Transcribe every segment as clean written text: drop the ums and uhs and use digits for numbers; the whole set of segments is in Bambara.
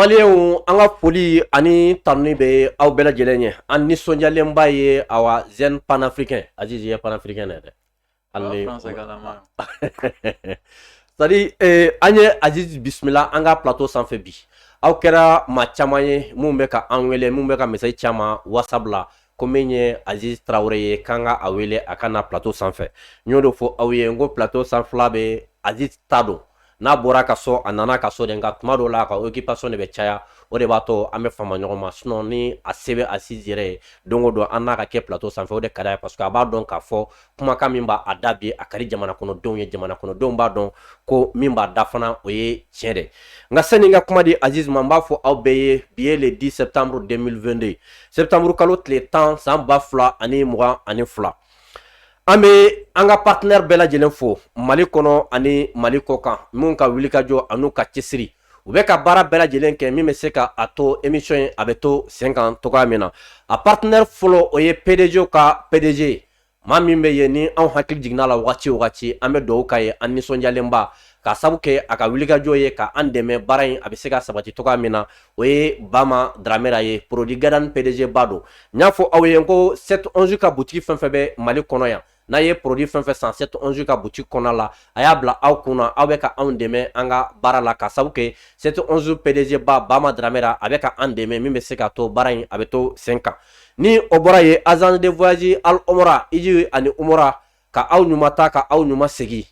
Malien an ka foli ani tanuni bɛ aw bɛɛ lajɛlen ye an nisɔndiyalenba ye awa Zen panafricain Azizi ye panafricain dɛ hali c'est-à-dire an ye Azizi bisimila an ka plateau sanfɛ bi aw kɛra maa caman ye mun bɛ ka an wele mun bɛ ka message caman WhatsApp la ko min ye Azizi Traoré ye k'an ka a wele a ka na plateau sanfɛ n y'o de fɔ aw ye n ko plateau sanfɛla bɛ Azizi ta don n'a bɔra ka so a nana ka so de nka tuma dɔw la a ka occupation de bɛ caya o de b'a to an bɛ fama ɲɔgɔn ma sinon ni a se bɛ Azizi yɛrɛ ye don o don an n'a ka kɛ plateau sanfɛ o de ka d'a ye parce que a b'a dɔn k'a fɔ kumakan min b'a da bi a ka di jamana kɔnɔdenw ye jamana kɔnɔdenw b'a dɔn ko min b'a da fana o ye tiɲɛ de nka sani n ka kuma di Azizi ma n b'a fɔ aw bɛɛ ye bi ye le 10 septembre 2022 septembre kalo tile 10 san 2022 an bɛ an ka partenaire bɛɛ lajɛlen fo Mali kɔnɔ ani Mali kɔkan mun ka wulikajɔ an'u ka cɛsiri u bɛ ka baara bɛɛ lajɛlen kɛ min bɛ se ka a to émission in a bɛ to sen kan togoya min na a partenaire fɔlɔ o ye PDG ka PDG maa min bɛ yen ni anw hakili jiginna la wagati o wagati an bɛ dugawu k'a ye an nisɔndiyalenba ka sabu kɛ a ka wulikajɔ ye ka an dɛmɛ baara in a bɛ se ka sabati togoya min na o ye Bama Dramera ye produit Gadan PDG ba don n y'a fɔ aw ye n ko 711 ka boutique fɛn fɛn bɛ Mali kɔnɔ yan n'a ye produit fɛn fɛn san 711 ka boutique kɔnɔ la a y'a bila aw kunna aw bɛ ka anw dɛmɛ an ka baara la ka sabu kɛ 711 PDG ba Bama Dramera a bɛ ka an dɛmɛ min bɛ se ka to baara in a bɛ to sen kan ni o bɔra ye agence de voyage Al Omra Iji ani Umra ka aw ɲuman ta ka aw ɲuman segin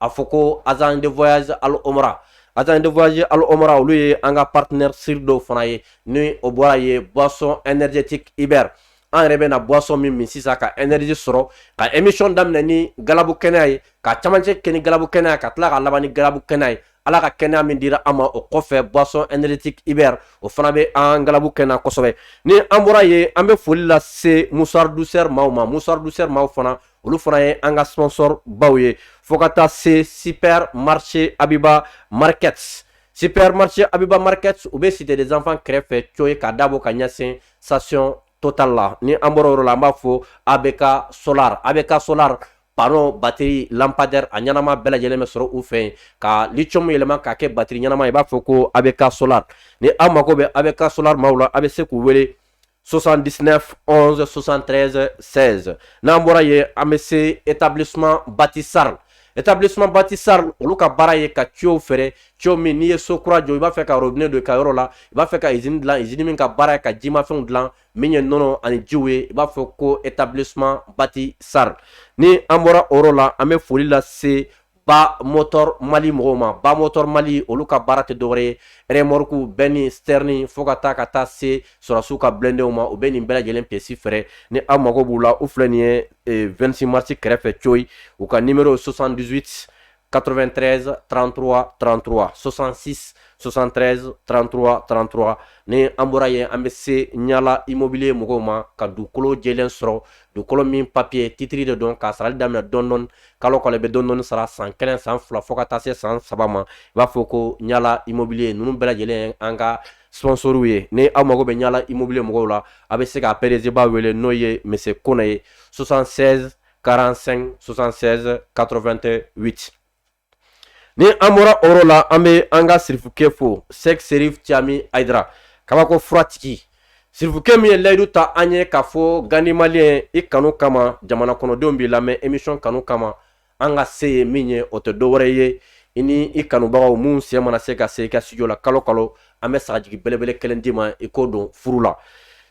a fɔ ko agence de voyage Al Omra agence de voyage Al Omra olu ye an ka partenaire siri dɔw fana ye ni o bɔra ye boisson énergétique Iber an yɛrɛ bɛ na boisson min sisan ka énergie sɔrɔ ka émission daminɛ ni galabu kɛnɛya ye ka camancɛ kɛ ni galabu kɛnɛya ka tila ka laban ni galabu kɛnɛya ye ala ka kɛnɛya min dira an ma o kɔfɛ boisson énergétique Iber o fana bɛ an galabu kɛnɛya kosɛbɛ ni an bɔra ye an bɛ foli lase Moussard Douceur maaw ma Moussard Douceur maaw fana olu fana ye an ka sponsor baw ye fo ka taa se Supermarché Abiba Markets Supermarché Abiba Markets u bɛ Cité des Enfants kɛrɛfɛ coye ka dabɔ ka ɲɛsin station Total la ni an bɔra yɔrɔ la an b'a fɔ ABK Solar panneau batterie lampadaire a ɲanama bɛɛ lajɛlen bɛ sɔrɔ u fɛ yen ka lithium yɛlɛma k'a kɛ batterie ɲanama i b'a fɔ ko ABK Solar ni aw mago bɛ ABK Solar maaw la a bɛ se k'u wele 79 11 73 16 n'an bɔra yen an bɛ se établissement Bâtissar olu ka baara ye ka tuyau fɛrɛ tuyau min n'i ye so kura jɔ i b'a fɛ ka robinet don i ka yɔrɔ la i b'a fɛ ka usine dilan usine min ka baara ye ka jimafɛnw dilan min ye nɔnɔ ani jiw ye i b'a fɔ ko établissement Bâtissar ni an bɔra o yɔrɔ la an bɛ foli lase Ba Motor Mali mɔgɔw ma Ba Motor Mali olu ka baara tɛ dɔwɛrɛ ye remorque bɛɛ ni sterni fo ka taa se sɔrɔsiw ka blendew ma u bɛ nin bɛɛ lajɛlen pièces fɛrɛ ni aw mago b'u la u filɛ nin ye 26 mars kɛrɛfɛ coyi u ka numéro 78 93 33 33 66 73 33 33 ni an bɔra yen an bɛ se Ɲala immobilier mɔgɔw ma ka dugukolo jɛlen sɔrɔ dugukolo min papier titiri de don k'a sarali daminɛ dɔɔni kalo kalo bɛ dɔɔni sara san 1 san 2 fo ka taa se san 3 ma i b'a fɔ ko Ɲala immobilier ninnu bɛɛ lajɛlen an ka sponsoriw ye ni aw mago bɛ Ɲala immobilier mɔgɔw la a bɛ se ka PDG ba wele n'o ye monsieur Kone ye 76 45 76 88 ni an bɔra o yɔrɔ la an bɛ an ka sirifukɛ fo Sek Serif Tiami Aidara kabako furatigi sirifukɛ min ye layidu ta an ye k'a fɔ Gandi Malien i kanu kama jamana kɔnɔdenw b'i lamɛn émission kanu kama an ka se ye min ye o tɛ dɔwɛrɛ ye i ni i kanubagaw mun sen mana se ka se i ka studio la kalo kalo an bɛ sagajigi belebele kelen d'i ma i k'o don furu la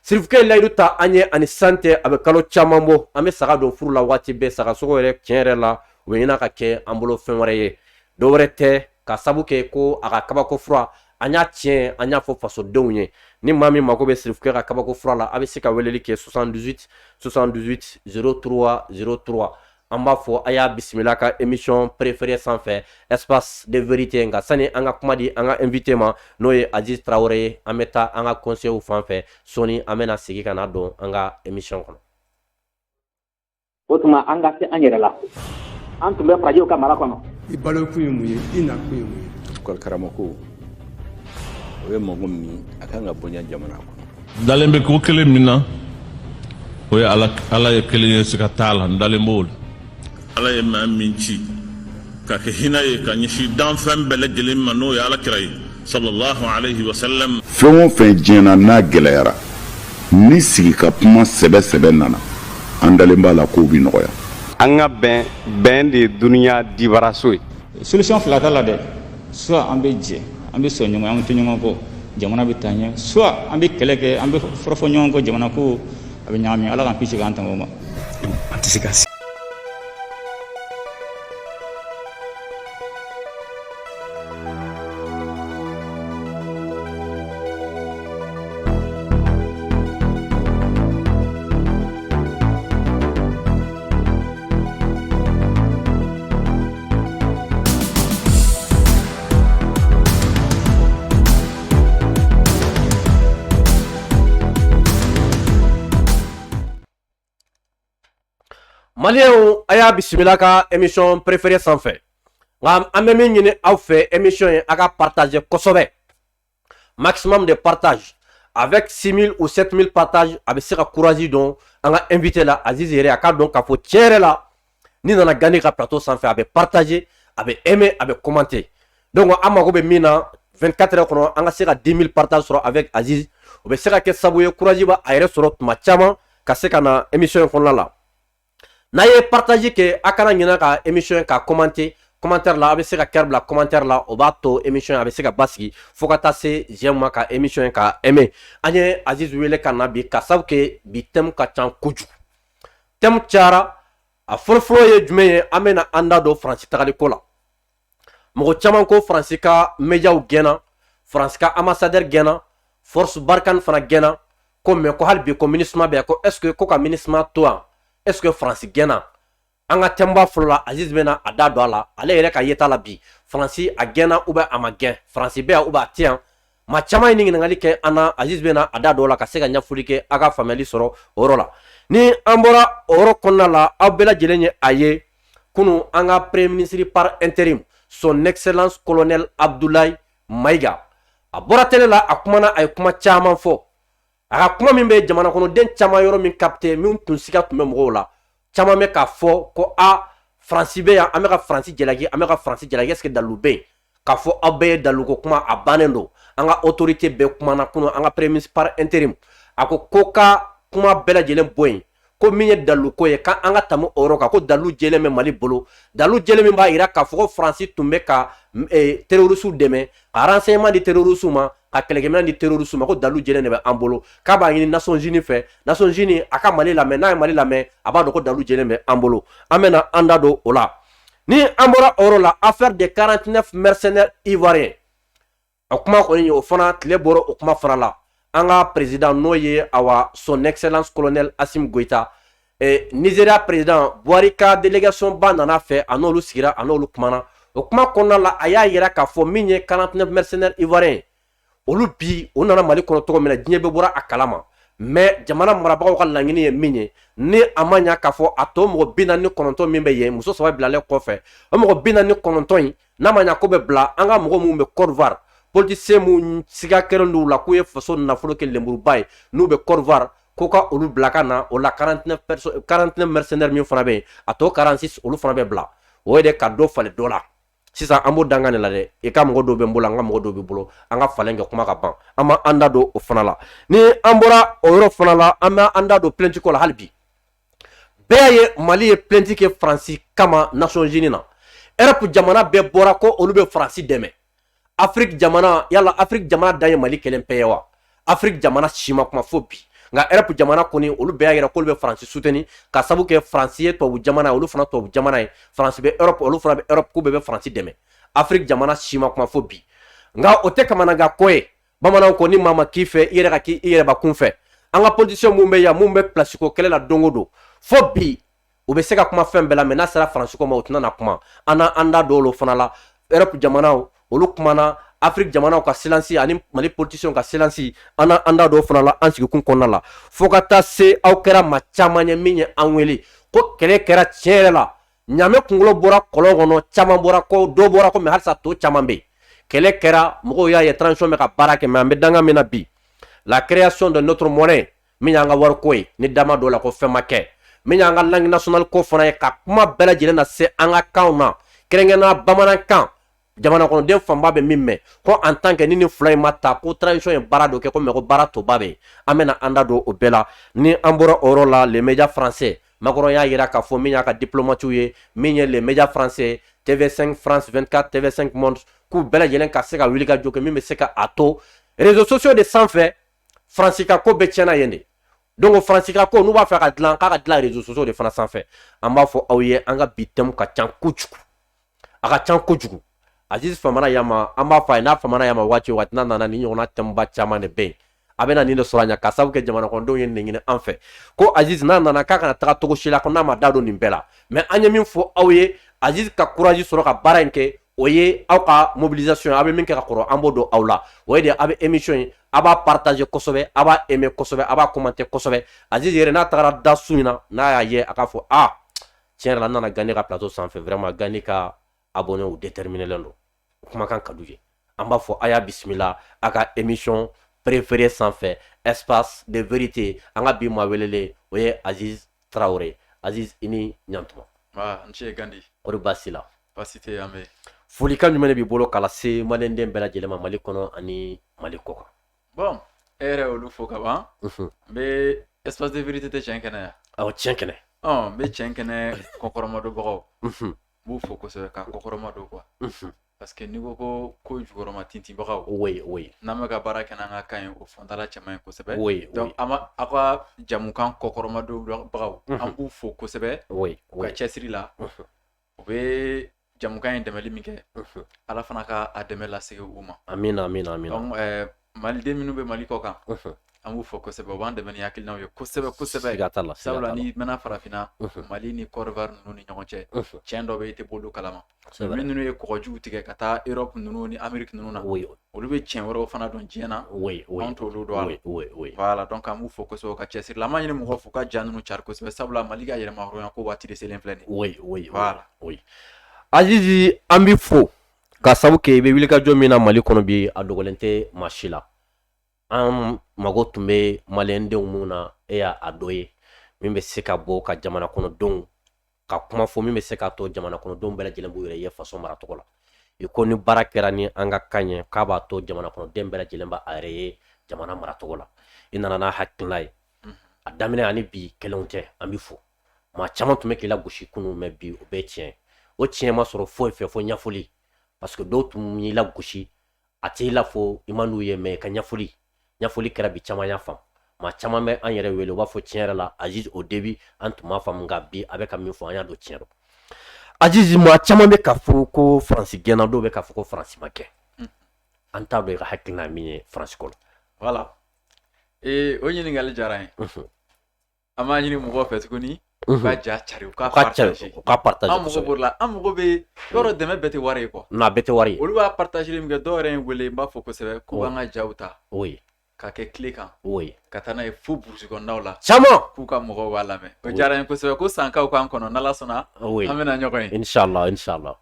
sirifukɛ layidu ta an ye ani sante a bɛ kalo caman bɔ an bɛ saga don furu la waati bɛɛ sagasogo yɛrɛ tiɲɛ yɛrɛ la o ɲɛna ka kɛ an bolo fɛn wɛrɛ ye dɔwɛrɛ tɛ ka sabu kɛ ko a ka kabako fura an y'a tiɲɛ an y'a fɔ fasodenw ye ni maa min mago bɛ sirifukɛ ka kabako fura la a bɛ se ka weleli kɛ 78 78 03 03 an b'a fɔ a y'a bisimila ka émission préférée sanfɛ espace de vérité nka sani an ka kuma di an ka invité ma n'o ye Azizi Traoré ye an bɛ taa an ka conseil fan fɛ sɔni an bɛna segin ka na don an ka émission kɔnɔ o tuma an ka se an yɛrɛ la an tun bɛ farajiw ka mara kɔnɔ i balo kun ye mun ye i na kun ye mun ye école karamɔgɔ o ye mɔgɔ min a kan ka bonya jamana kɔnɔ dalen bɛ ko kelen min na o ye ala ye kelen ye siga t'a la n dalen b'o la ala ye maa min ci ka kɛ hinɛ ye ka ɲɛsin danfɛn bɛɛ lajɛlen ma n'o ye ala kira ye sallallahu alayhi wa sallam. Fɛn o fɛn diɲɛna n'a gɛlɛyara ni sigi ka kuma sɛbɛ nana an dalen b'a la k'o bi nɔgɔya. An ka bɛn de ye duniya dibaraso ye. Solution fila t'a la dɛ, soit an bɛ jɛ an bɛ sɔn ɲɔgɔn an tɛ ɲɔgɔn kɔ jamana bɛ taa ɲɛ, soit an bɛ kɛlɛ kɛ an bɛ fɔrɔfɔ ɲɔgɔn kɔ jamana ko a bɛ ɲagami. Ala k'an kisi k'an tanga o ma. An tɛ se ka se. Malien aya bisimila ka émission préférée sans fait. Ngam ambe min ñini aw fait émission aga partager kosobe. Maximum de partage avec 6000 ou 7000 partages avec sera courage donc anga invité la Aziz Yere aka donc ka fo tiere la ni nana gagner ka plateau sans fait avec partager avec aimer avec commenter. Donc amago be mina 24 heures kono anga sera 10000 partages sur avec Aziz ou be sera ke sabuye courage ba ayre sur ma chama ka se kana émission kono la. Na ye partager que akana ñina ka émission ka commentaire la abe se ka kerb la commentaire la o ba to émission abe se ka baski fokata se j'aime ka émission ka aimer anye Aziz wele kana bi ka sabu ke bi tem ka chan kuju tem chara a folfolo ye jume amena anda do France tagali ko la mo chaman ko France ka media u gena France ka ambassadeur gena force barkan fana gena ko me ko halbi ko ministre be ko est-ce que ko ka ministre toi est-ce que France gena anga temba flola Aziz bena ada do ala ale yere ka yeta la bi France a gena ou ba ama gen France be ou ba tien ma chama ni ngali ke ana Aziz bena ada do la ka se ga nyafuli ke aga family soro orola ni ambora oro konna la abela jelenye aye kunu anga premier ministre par intérim son excellence colonel Abdoulaye Maïga abora tele la akumana ay kuma chama fo aga kuma min be jamana kono den chama yoro min capté min tun siga tun be mo la chama me ka fo ko a France be ya ameka France jelagi ameka France jelagi est-ce que dalube ka fo abe dalugo kuma abanendo anga autorité be kuma na kuno anga premier ministre par intérim ako koka kuma bela jelen boy ko minye dalu ko ye kan anga tamu oroka ko dalu jele me Mali bolo dalu jele me ba ira ka fo France tumbe ka terrorisme deme ka renseignement di terrorisme ma ka kelegemen di terrorisme ko dalu jele ne be ambolo ka ba ngini Nations Unies fait Nations Unies aka Mali la me na Mali la me aba do ko dalu jele me ambolo amena anda do ola ni ambora oro la affaire de 49 mercenaires ivoiriens akuma ko ni o fana tle boro o kuma fana la anga président noye awa son excellence colonel Assimi Goïta et Nigeria président Boarika délégation banana fait anolu sigira anolu kumana o kuma konna la aya yera ka fo minye 49 mercenaires ivoiriens olu bi onana Mali kono to mena diɲɛ bɛ bɔra a kalama mais jamana marabagaw ka laɲini ye min ye ni amanya ka fo ato mɔgɔ 49 min bɛ yen muso saba bilalen kɔfɛ o mɔgɔ 49 in n'a ma ɲa ko bɛ bila an ka mɔgɔ mun bɛ Côte d'Ivoire politicien mun siga kɛren d'u la k'u ye faso nafolo kɛ lenburuba ye n'u bɛ Côte d'Ivoire ko ka olu bila ka na o la 49 mercenaires min fana bɛ yen a tɔ 46 olu fana bɛ bila o ye de ka dɔ falen dɔ la sisan an b'o danga ne la dɛ i ka mɔgɔ dɔw bɛ n bolo an ka mɔgɔ dɔw bɛ bolo an ka falen kɛ kuma ka ban an ma an da don o fana la ni an bɔra o yɔrɔ fana la an bɛ an da don plainte ko la hali bi bɛɛ ye Mali ye plainte kɛ Faransi kama Nations Unies na Europe jamana bɛɛ bɔra ko olu bɛ Faransi dɛmɛ Afrique jamana yala Afrique jamana dan ye Mali kelen pe ye wa Afrique jamana sima kuma fo bi nga Europe jamana koni olu bɛɛ yɛrɛ k'olu bɛ Faransi soutenir ka sabu kɛ Faransi ye tubabu jamana olu fana tubabu jamana ye Faransi bɛ Europe olu fana bɛ Europe k'u bɛɛ bɛ Faransi dɛmɛ Afrique jamana sima kuma fo bi nga o tɛ kamanaga ko ye bamananw ko ni maa ma k'i fɛ i yɛrɛ ka k'i yɛrɛ bakun fɛ an ka politicien mun bɛ yan mun bɛ place ko kɛlɛ la don o don fo bi u bɛ se ka kuma fɛn bɛɛ la mais n'a sera Faransi ko ma u tɛna na kuma an n'an da don olu fana la Europe jamanaw olu kumana Afrique jamanaw ka silence ani Mali politiciens ka silence an da don fana la an sigikun kɔnɔna la fo ka taa se aw kɛra maa caman ye min ye an wele ko kɛlɛ kɛra tiɲɛ yɛrɛ la ɲaamɛ kunkolo bɔra kɔlɔn kɔnɔ caman bɔra ko dɔ bɔra ko mais halisa to caman bɛ yen kɛlɛ kɛra mɔgɔw y'a ye transition bɛ ka baara kɛ mais an bɛ danga min na bi la création de notre monnaie min y'an ka wariko ye ni dama dɔ la ko fɛn ma kɛ min y'an ka langue nationale ko fana ye ka kuma bɛɛ lajɛlen na se an ka kanw na kɛrɛnkɛrɛnnenya bamanankan jamana kono den famba be mimme ko en tant que ni fly mata ko transition e barado ke ko me ko barato babe amena anda do o bela ni ambora oro la les médias français makoro ya yira ka fo minya ka diplomatie ye minye les médias français TV5 France 24 TV5 Monde ku bela yelen ka se ka wili ka joke mi me se ka ato réseaux sociaux de sans fait francika ko be tiena yende donc francika ko nu ba fa ka dlan réseaux sociaux de France sans fait amba fo awye anga bitem ka chan kuchuku aka chan kuchuku Aziz famana yama amba fa na famana yama wachi watna nana ni nyona tamba chama ne be abena ni no soranya ka sabu ke jamana kondo yen ngine en fait ko Aziz nana kaka na taka togo shila ko na ma dado ni mbela mais anya min fo awye Aziz ka courage soro ka baranke oye aw ka mobilisation abe min ka koro ambo do awla oye de abe émission aba partager kosobe aba aimer kosobe aba commenter kosobe Aziz yere na tagara da suina na ya ye aka fo tiens la nana gagner ka plateau sans fait vraiment gagner ka abonné ou déterminer l'endo kuma kan kaduje amba fo aya bismillah aka émission préférée sans fait espace de vérité anga bi ma welele oye Aziz Traoré Aziz ini nyantuma nche gandi ori basila pasite ame foli kan jumene bi bolo kala se malenden bela jelema mali kono ani mali koko bon ere olu fo ka ban be espace de vérité te chenkene aw chenkene be chenkene kokoroma do bogo bu fo ko se ka kokoroma do quoi parce que ni ko jugoroma tinti bogo oui namaka baraka na kan o fondala chama ko sebe oui donc ama akwa jamukan kokoroma do bogo am bu fo ko sebe oui ka chesri la be jamukan demeli mike ala fana ka ademela sege uma amina donc mali de minu be mali ko kan amu fo ko sebe wande men yakil naw yo ko sebe sabla ni mena farafina mali ni korvar nunu ni nyonche chendo be te bolu kalama minu ye ko ju tige kata Europe nunu ni Amerique nunu na olu be chen woro fana don jena on to lu do ala voilà donc amu fo ko so ka chesir la mani mo fo ka jannu char ko sebe sabla mali ga yere ma ro ko wati de selen fleni voilà Azizi ambi fo ka sabu ke be wili ka jomina mali kono bi adogolente mashila mago tumbe malende umuna ya adoye mimbe seka bo ka jamana kono don ka kuma fo mimbe seka to jamana kono don bela jelembu yere ye faso mara tokola ikoni barakera ni anga kanye ka ba to jamana kono dem bela jelemba areye jamana mara tokola inana na hakilai adamine ani bi kelonte ambi fo ma chama tume kila gushi kunu me bi obetien o tien ma soro fo fe fo nyafuli parce que d'autres mi la gushi ati la fo imanu ye me ka nyafuli kera bi chama ya fam ma chama me an yere wele wa fo tienre la Aziz au début antuma fam ngabi avec ami fo anya do tienre Aziz ma chama me ka fo ko France gena do be ka fo ko France make anta do ka hakina mi France ko voilà onye ni ngal jarain ama ni mo fet ko ni ba ja chari ka partager am ko la am ko be yoro deme bete wari ko na bete wari olu ba partager mi ga do ren wele ba fo ko sebe ko nga jauta ka ke click kan katana e fu bursi ko nawla chama ku ka mo wala me o jarain ko sebe ko sanka ko an kono nala sona amena nyoko inshallah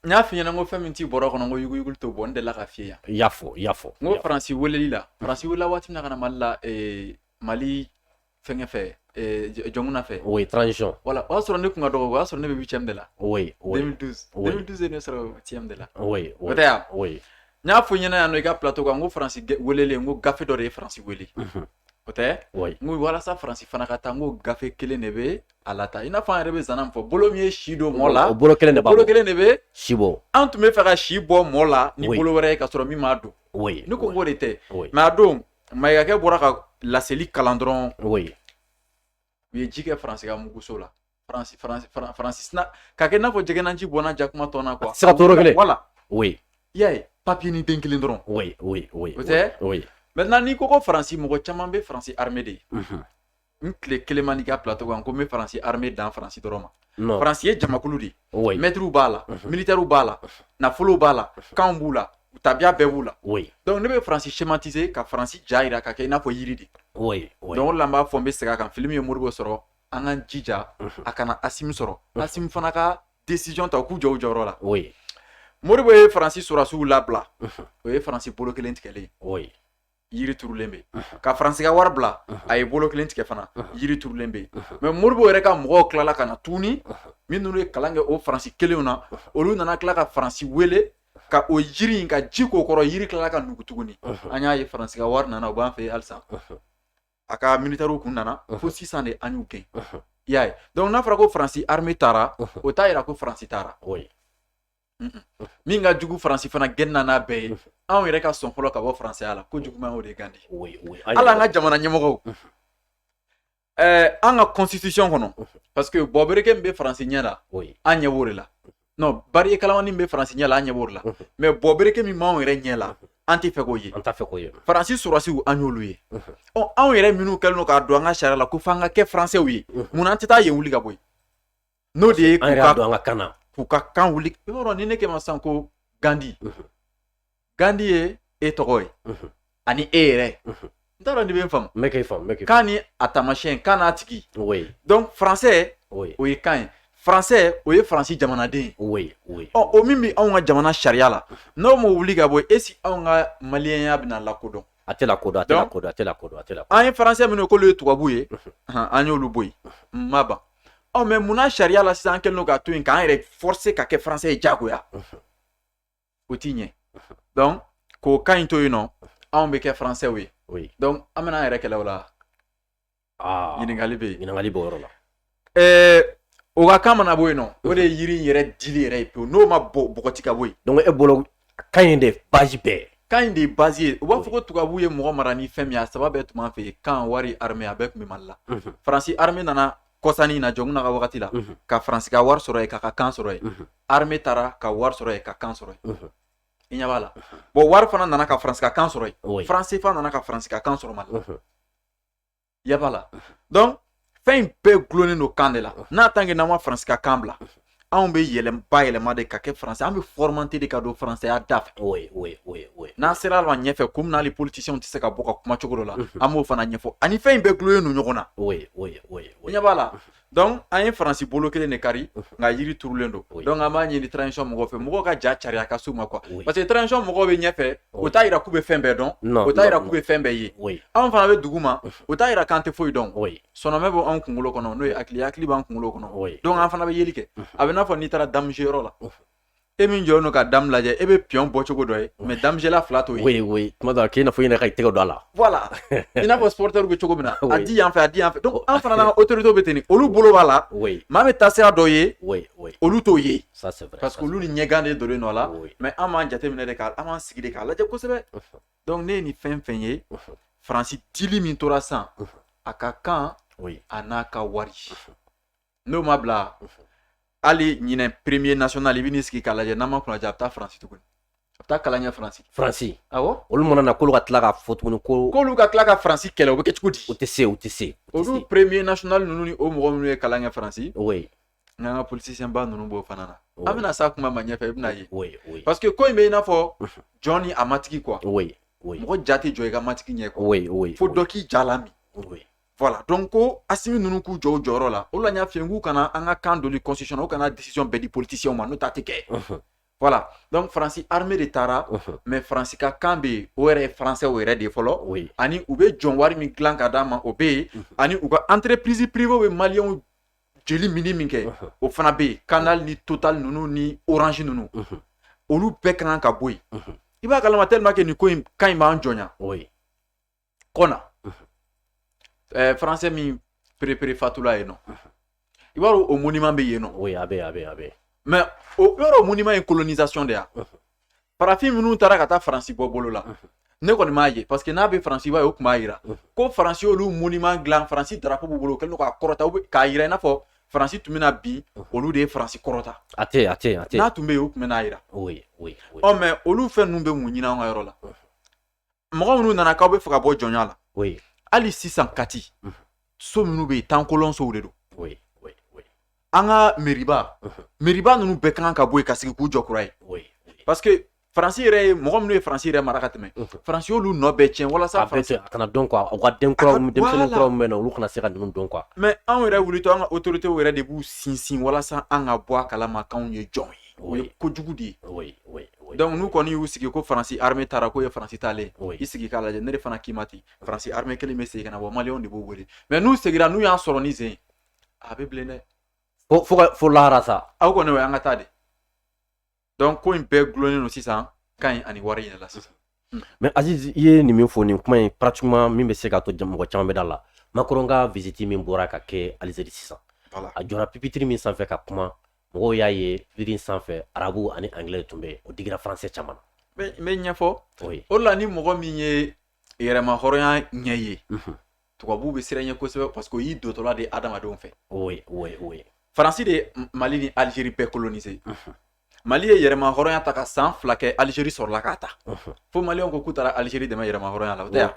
nya finya ngo faminti boro kono ngo yugul to bonde la ka fiya yafo ngo France wele la France wala wati na kana malla mali fenge fe jomuna fe transition voilà wasoro ne kunga dogo wasoro ne be 8e de la 2012 ne sero 8e de la nya funya na no ga plateau ko ngo France welele ngo gafe do re France wele ote ngo wala sa France fana kata ngo gafe kele nebe alata ina fa rebe zanam fo bolomie shido mola bolo kele nebe shibo antu me fera shibo mola ni bolo were ka soro mi madu ni ko ngore te ma do ma ya ke bora ka la seli calandron ye jike France ga muguso la France na ka ke na fo jege nanji bona jakuma tona quoi sera toro kele voilà yay papier ni denkilin dron oui maintenant ni ko France mo ko chamambe France armée de kele manika plateau ko me France armée dans France doroma France ye jamakulu di maître bala militaire bala na folo bala kambula tabia bewula donc ne be France schématisé ka France jaira ka ke na fo yiridi donc lamba fo be sega kan film ye morbo soro anan jija akana asim soro asim fana ka décision ta ku jawro la morbo ye France sura su labla o France polo kelent kele yiri turulembe ka France ga warbla ay bolo kelent ke fana yiri turulembe mais morbo re ka mo klala kana tuni minunu kalange o France keleuna olu nana kala ka France wele ka o yiri ka ji ko kɔrɔ yiri kila ka nugu tuguni an y'a ye faransi ka wari nana o b'an fɛ halisa a ka militaire kun nana fo 600 de an y'u gɛn y'a ye donc n'a fɔra ko faransi armée taara o t'a yira ko faransi taara min ka jugu faransi fana gɛn n'a bɛɛ ye anw yɛrɛ ka sɔn fɔlɔ ka bɔ faransaya la ko juguman o de gandi hali an ka jamana ɲɛmɔgɔw an ka constitution kɔnɔ parce que bɔbereke min bɛ faransi ɲɛ la an ɲɛ b'o de la non bari kalamani min bɛ faransi ɲɛ la an ɲɛ b'o de la mais bɔbereke min b'anw yɛrɛ ɲɛ la an tɛ fɛ k'o ye faransi sɔrɔsiw an y'olu ye anw yɛrɛ minnu kɛlen don k'a don an ka sariya la ko f'an ka kɛ faransɛw ye mun an tɛ taa yen wuli ka bɔ yen n'o de ye k'u ka kan wuli i b'a dɔn ni ne kɛ ma sisan ko Gandhi ye e tɔgɔ ye ani e yɛrɛ n t'a dɔn ni bɛ n faamu kan ni a taamasiyɛn kan n'a tigi donc français o ye kan ye français o ye faransi jamanaden o min bɛ anw ka jamana sariya la n'o ma wuli ka bɔ yen est-ce que anw ka maliyɛnya bɛna lakodɔn a tɛ lakodɔn an ye français minnu k'olu ye tubabu ye an y'olu bɔ yen n ma ban mais munna sariya la sisan an kɛlen don k'a to yen k'an yɛrɛ forcer ka kɛ français ye jagoya o ti ɲɛ donc k'o kan in to yen nɔ anw bɛ kɛ français ye donc an bɛna an yɛrɛ kɛlɛ o la ɲininkali bɛ yen ɲininkali b'o yɔrɔ la o ka kan mana bɔ yen nɔ o de ye yiri in yɛrɛ dili yɛrɛ ye pewu n'o ma bɔgɔti ka bɔ yen donc e bolo kan in de base bɛɛ kan in de ye base ye u b'a fɔ ko tubabu ye mɔgɔ mara ni fɛn min ye a saba bɛɛ tun b'an fɛ yen kan wari armée a bɛɛ tun bɛ Mali la faransi armée nana kɔsani na jɔngun na ka wagati la ka faransi ka wari sɔrɔ yen k'a ka kan sɔrɔ yen armée taara ka wari sɔrɔ yen ka kan sɔrɔ yen i ɲɛ b'a la bon wari fana nana ka faransi ka kan sɔrɔ yen faransi fana nana ka faransi ka kan sɔrɔ Mali la i ɲɛ b'a la donc fɛn in bɛɛ gulonnen don kan de la n'a tant que n'an ma faransi ka kan bila anw bɛ bayɛlɛma de ka kɛ faransi an bɛ formanté de ka don faransaya da fɛ n'an sera ma ɲɛfɛ komi n'ale politiciens tɛ se ka bɔ ka kuma cogo dɔ la an b'o fana ɲɛfɔ ani fɛn in bɛɛ gulonnen don ɲɔgɔn na i ɲɛ b'a la donc an ye faransi bolo kelen de kari nka yiri turulen don donc an b'a ɲini transition mɔgɔw fɛ mɔgɔw ka ja cariya ka s'u ma quoi parce que transition mɔgɔw bɛ ɲɛfɛ o t'a yira k'u bɛ fɛn bɛɛ dɔn o t'a yira k'u bɛ fɛn bɛɛ ye anw fana bɛ dugu ma o t'a yira k'an tɛ foyi dɔn sɔnɔmɛ bɛ anw kunkolo kɔnɔ n'o ye hakili b'an kunkolo kɔnɔ donc an fana bɛ yeli kɛ a bɛ n'a fɔ n'i taara damusi yɔrɔ la e min jɔlen don ka damu lajɛ e bɛ pion bɔ cogo dɔ ye mais damusela fila t'o ye tuma dɔ la k'i n'a fɔ i yɛrɛ ka i tɛgɛ don a la voilà i n'a fɔ sporteur bɛ cogo min na a di yan fɛ donc an fana n'an ka autorité bɛ ten nin olu bolo b'a la maa bɛ taa sira dɔ ye olu t'o ye parce que olu ni ɲɛgan de donnen don a la mais an b'an jateminɛ de an b'an sigi de k'a lajɛ kosɛbɛ donc ne ye nin fɛn fɛn ye faransi dili min tora sisan a ka kan a n'a ka wari n'o ma bila hali ɲinɛ premier national i bɛ n'i sigi k'a lajɛ n'an ma kunna ja a bɛ taa faransi tuguni a bɛ taa kalan kɛ faransi awɔ olu mana na k'olu ka tila ka fɔ tuguni k'olu ka tila ka faransi kɛlɛ o bɛ kɛ cogo di o tɛ se olu premier national ninnu ni o mɔgɔ minnu ye kalan kɛ faransi n'an ka politicien ba ninnu b'o fana na an bɛna s'a kuma ma ɲɛfɛ i bɛna ye parce que ko in bɛ i n'a fɔ jɔn ni a matigi quoi mɔgɔ ja tɛ jɔ i ka matigi ɲɛ quoi fo dɔ k'i ja la min voilà donc ko Asimi ninnu k'u jɔ o jɔyɔrɔ la o la n y'a f'i ye k'u kana an ka kan doli constitution na u kana décision bɛɛ di politiciens ma n'o ta tɛ kɛ voilà donc faransi armée de taara mais faransi ka kan bɛ yen o yɛrɛ ye français o yɛrɛ de ye fɔlɔ ani u bɛ jɔn wari min dilan ka d'a ma o bɛ yen ani u ka entreprise privée bɛ maliyɛnw joli mini min kɛ o fana bɛ yen Canal ni Total ninnu ni Orange ninnu olu bɛɛ ka kan ka bɔ yen i b'a kalama tellement que nin ko in kan in b'an jɔnya kɔna français min pere fatula yen nɔ i b'a dɔn o monument bɛ yen nɔ a bɛ mais o yɔrɔ monument ye colonisation de ya farafin minnu taara ka taa faransi bɔ bolo la ne kɔni m'a ye parce que n'a bɛ faransi b'a ye o tun b'a jira ko faransi y'olu monument dilan faransi drapeau b'u bolo o kɛlen don k'a kɔrɔta k'a jira i n'a fɔ faransi tun bɛna bin olu de ye faransi kɔrɔta a tɛ n'a tun bɛ yen o tun bɛna jira mais olu fɛn ninnu bɛ mun ɲini an ka yɔrɔ la mɔgɔ minnu nana k'aw bɛ fɛ ka bɔ jɔnya la hali sisan Kati so minnu bɛ yen tankolon sow de don an ka mairie ba ninnu bɛɛ kan ka bɔ yen ka sigi k'u jɔ kura ye parce que faransi yɛrɛ ye mɔgɔ minnu ye faransi yɛrɛ mara ka tɛmɛ faransi y'olu nɔ bɛɛ tiɲɛ walasa a kana dɔn quoi u ka denmisɛnnin kuraw min bɛ na olu kana se ka ninnu dɔn quoi mais anw yɛrɛ wulitɔ an ka autorités yɛrɛ de b'u sinsin walasa an ka bɔ a kalama k'anw ye jɔn ye o ye kojugu de ye donc n'u kɔni y'u sigi ko faransi armée taara k'o ye faransi taalen i sigi k'a lajɛ ne de fana k'i ma ten faransi armée kelen bɛ segin ka na bɔ maliyɛnw de b'u wele mais n'u seginna n'u y'an sɔrɔ ni sen ye a bɛ bilen dɛ fo lahara sa aw kɔni o y'an ka taa de donc ko in bɛɛ gulonnen no sisan kan in ani wari in la sisan. mais Aziz i ye nin min fɔ nin kuma in pratiquement min bɛ se k'a to mɔgɔ caman bɛ da la Macron ka visite min bɔra ka kɛ Algérie sisan a jɔra pipitiri min sanfɛ ka kuma mɔgɔw y'a ye pipitiri sanfɛ arabu ani anglais tun bɛ o digira français caman na. n bɛ ɲɛfɔ o la ni mɔgɔ min ye yɛrɛma hɔrɔnya ɲɛ ye tubabuw bɛ siran ɲɛ kosɛbɛ parce que o y'i dotɔla de adamadenw fɛ. oui. Faransi de Mali ni Algérie bɛɛ coloniser. Mali ye yɛrɛma hɔrɔnya ta ka san 2 kɛ Algérie sɔrɔla k'a ta fo maliyɛnw ko k'u taara Algérie dɛmɛ yɛrɛma hɔrɔnya la o tɛ yan.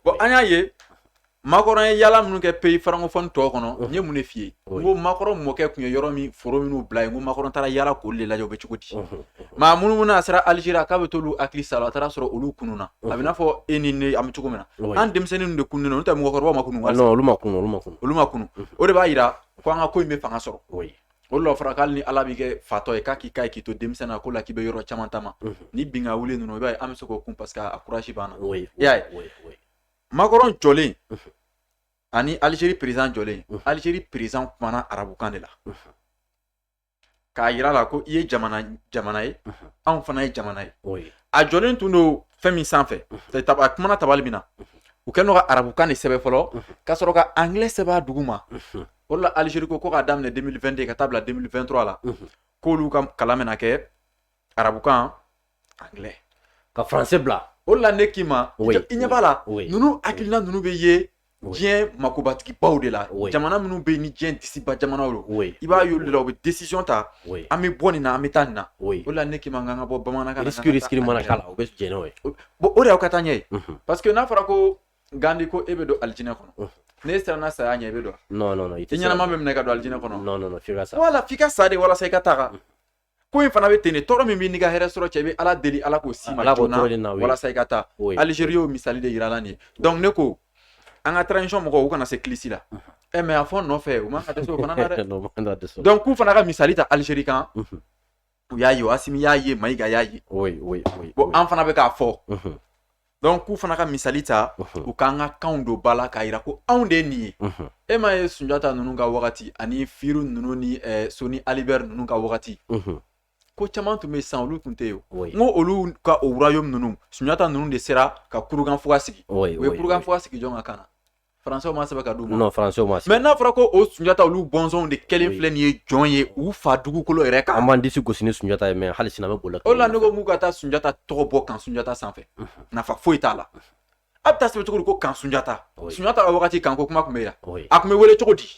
bon an y'a ye Macron ye yala minnu kɛ pays francophone tɔw kɔnɔ n ye mun de f'i ye n ko Macron mɔkɛ tun ye yɔrɔ min foro minnu bila yen n ko Macron taara yala k'olu de lajɛ o bɛ cogo di maa minnu a sera Algérie k'a bɛ t'olu hakili salo a taara sɔrɔ olu kununna a bɛ n'a fɔ e ni ne an bɛ cogo min na an denmisɛnninw de kununen n'o tɛ mɔgɔkɔrɔbaw ma kunu. non olu ma kunu o de b'a yira ko an ka ko in bɛ fanga sɔrɔ. o de la fɔra k'ale ni Ala bɛ kɛ fatɔ ye k'a k'i k'a ye k'i to denmisɛnnin na ko la k'i bɛ yɔrɔ caman taama ni bin ka wuli ninnu i b'a ye an bɛ se k'o kun parce que a courage b'an na. i y'a ye Macron jɔlen ani Algérie président jɔlen Algérie président kumana arabukan de la k'a yira la ko i ye jamana ye anw fana ye jamana ye a jɔlen tun don fɛn min sanfɛ a kumana tabali min na u kɛlen don ka arabukan de sɛbɛn fɔlɔ ka sɔrɔ ka anglais sɛbɛn a duguma o la Algérie ko k'a daminɛ 2022 ka taa bila 2023 la k'olu ka kalan bɛna kɛ arabukan anglais ka français bila o la ne k'i ma i ɲɛ b'a la ninnu hakilina ninnu bɛ ye diɲɛ makobatigibaw de la jamana minnu bɛ yen ni diɲɛ disiba jamanaw don i b'a ye olu de la u bɛ décision ta an bɛ bɔ nin na an bɛ taa nin na o la ne k'i ma n ka bɔ bamanankan na risque mana k'a la u bɛ jɛn n'o ye bon o de y'aw ka taa ɲɛ ye parce que n'a fɔra ko Gandhi ko e bɛ don alijinɛ kɔnɔ n'e sera n'a saya ɲɛ i bɛ don non i ɲɛnama bɛ minɛ ka don alijinɛ kɔnɔ non f'i ka sa wala f'i ka sa de walasa i ka taga ko in fana bɛ ten de tɔɔrɔ min b'i n'i ka hɛrɛ sɔrɔ cɛ i bɛ Ala deli Ala k'o si ma joona walasa i ka taa Algérie y'o misali de yira la nin ye donc ne ko an ka transition mɔgɔw u kana se kilisi la mais a fɔ nɔfɛ u man ka dɛsɛ o fana na dɛ donc k'u fana ka misali ta Algérie kan u y'a ye Assimi y'a ye Mayiga y'a ye bon an fana bɛ k'a fɔ donc k'u fana ka misali ta u k'an ka kanw don ba la k'a yira ko anw de ye nin ye e ma ye Sunjata ninnu ka wagati ani Firu ninnu ni Soni Ali Ber ninnu ka wagati ko caman tun bɛ san olu tun tɛ yen n ko olu ka o royaume ninnu Sunjata ninnu de sera ka kurukanfuga sigi u ye kurukanfuga sigi jɔn ka kan na Français ma sɛbɛn ka d'u ma non Français ma sɛbɛn mais n'a fɔra ko o Sunjata olu bɔnsɔnw de kelen filɛ nin ye jɔn ye u fa dugukolo yɛrɛ kan an b'an disi gosi ni Sunjata ye mais hali sini an bɛ boli o la ne ko m'u ka taa Sunjata tɔgɔ bɔ kan Sunjata sanfɛ nafa foyi t'a la a bɛ taa sɛbɛn cogo di ko kan Sunjata Sunjata ka wagati kan ko kuma tun bɛ yan a tun bɛ wele cogo di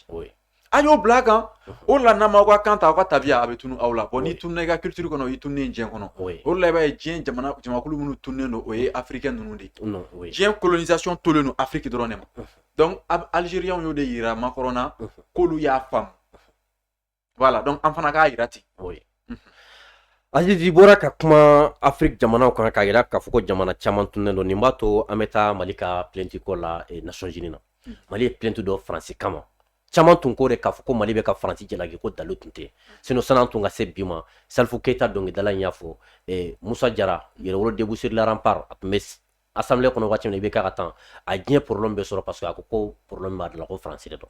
a y'o bila a kan o la n'an m'aw ka kan ta aw ka tabiya a bɛ tunu aw la bon n'i tununa i ka culture kɔnɔ i tununen diɲɛ kɔnɔ o la i b'a ye diɲɛ jamakulu minnu tununen don o ye africain ninnu de ye diɲɛ colonisation tolen don Afrique dɔrɔn de ma donc Algériens y'o de yira Macron na k'olu y'a faamu voilà donc an fana k'a yira ten Aziz i bɔra ka kuma Afrique jamanaw kan k'a yira k'a fɔ ko jamana caman tununen don nin b'a to an bɛ taa Mali ka plainte ko la Nations Unies na Mali ye plainte dɔ Faransi kama caman tun ko de k'a fɔ ko Mali bɛ ka Faransi jalaki ko dalu tun tɛ sinon san'an tun ka se bi ma Salifou Keita dɔnkilidala in y'a fɔ Musa Jara yɛrɛwolo debout sur le rempart a tun bɛ assemblée kɔnɔ waati min na i bɛ k'a ka tan a diɲɛ problème bɛ sɔrɔ parce que a ko problème b'a la ko Faransi de don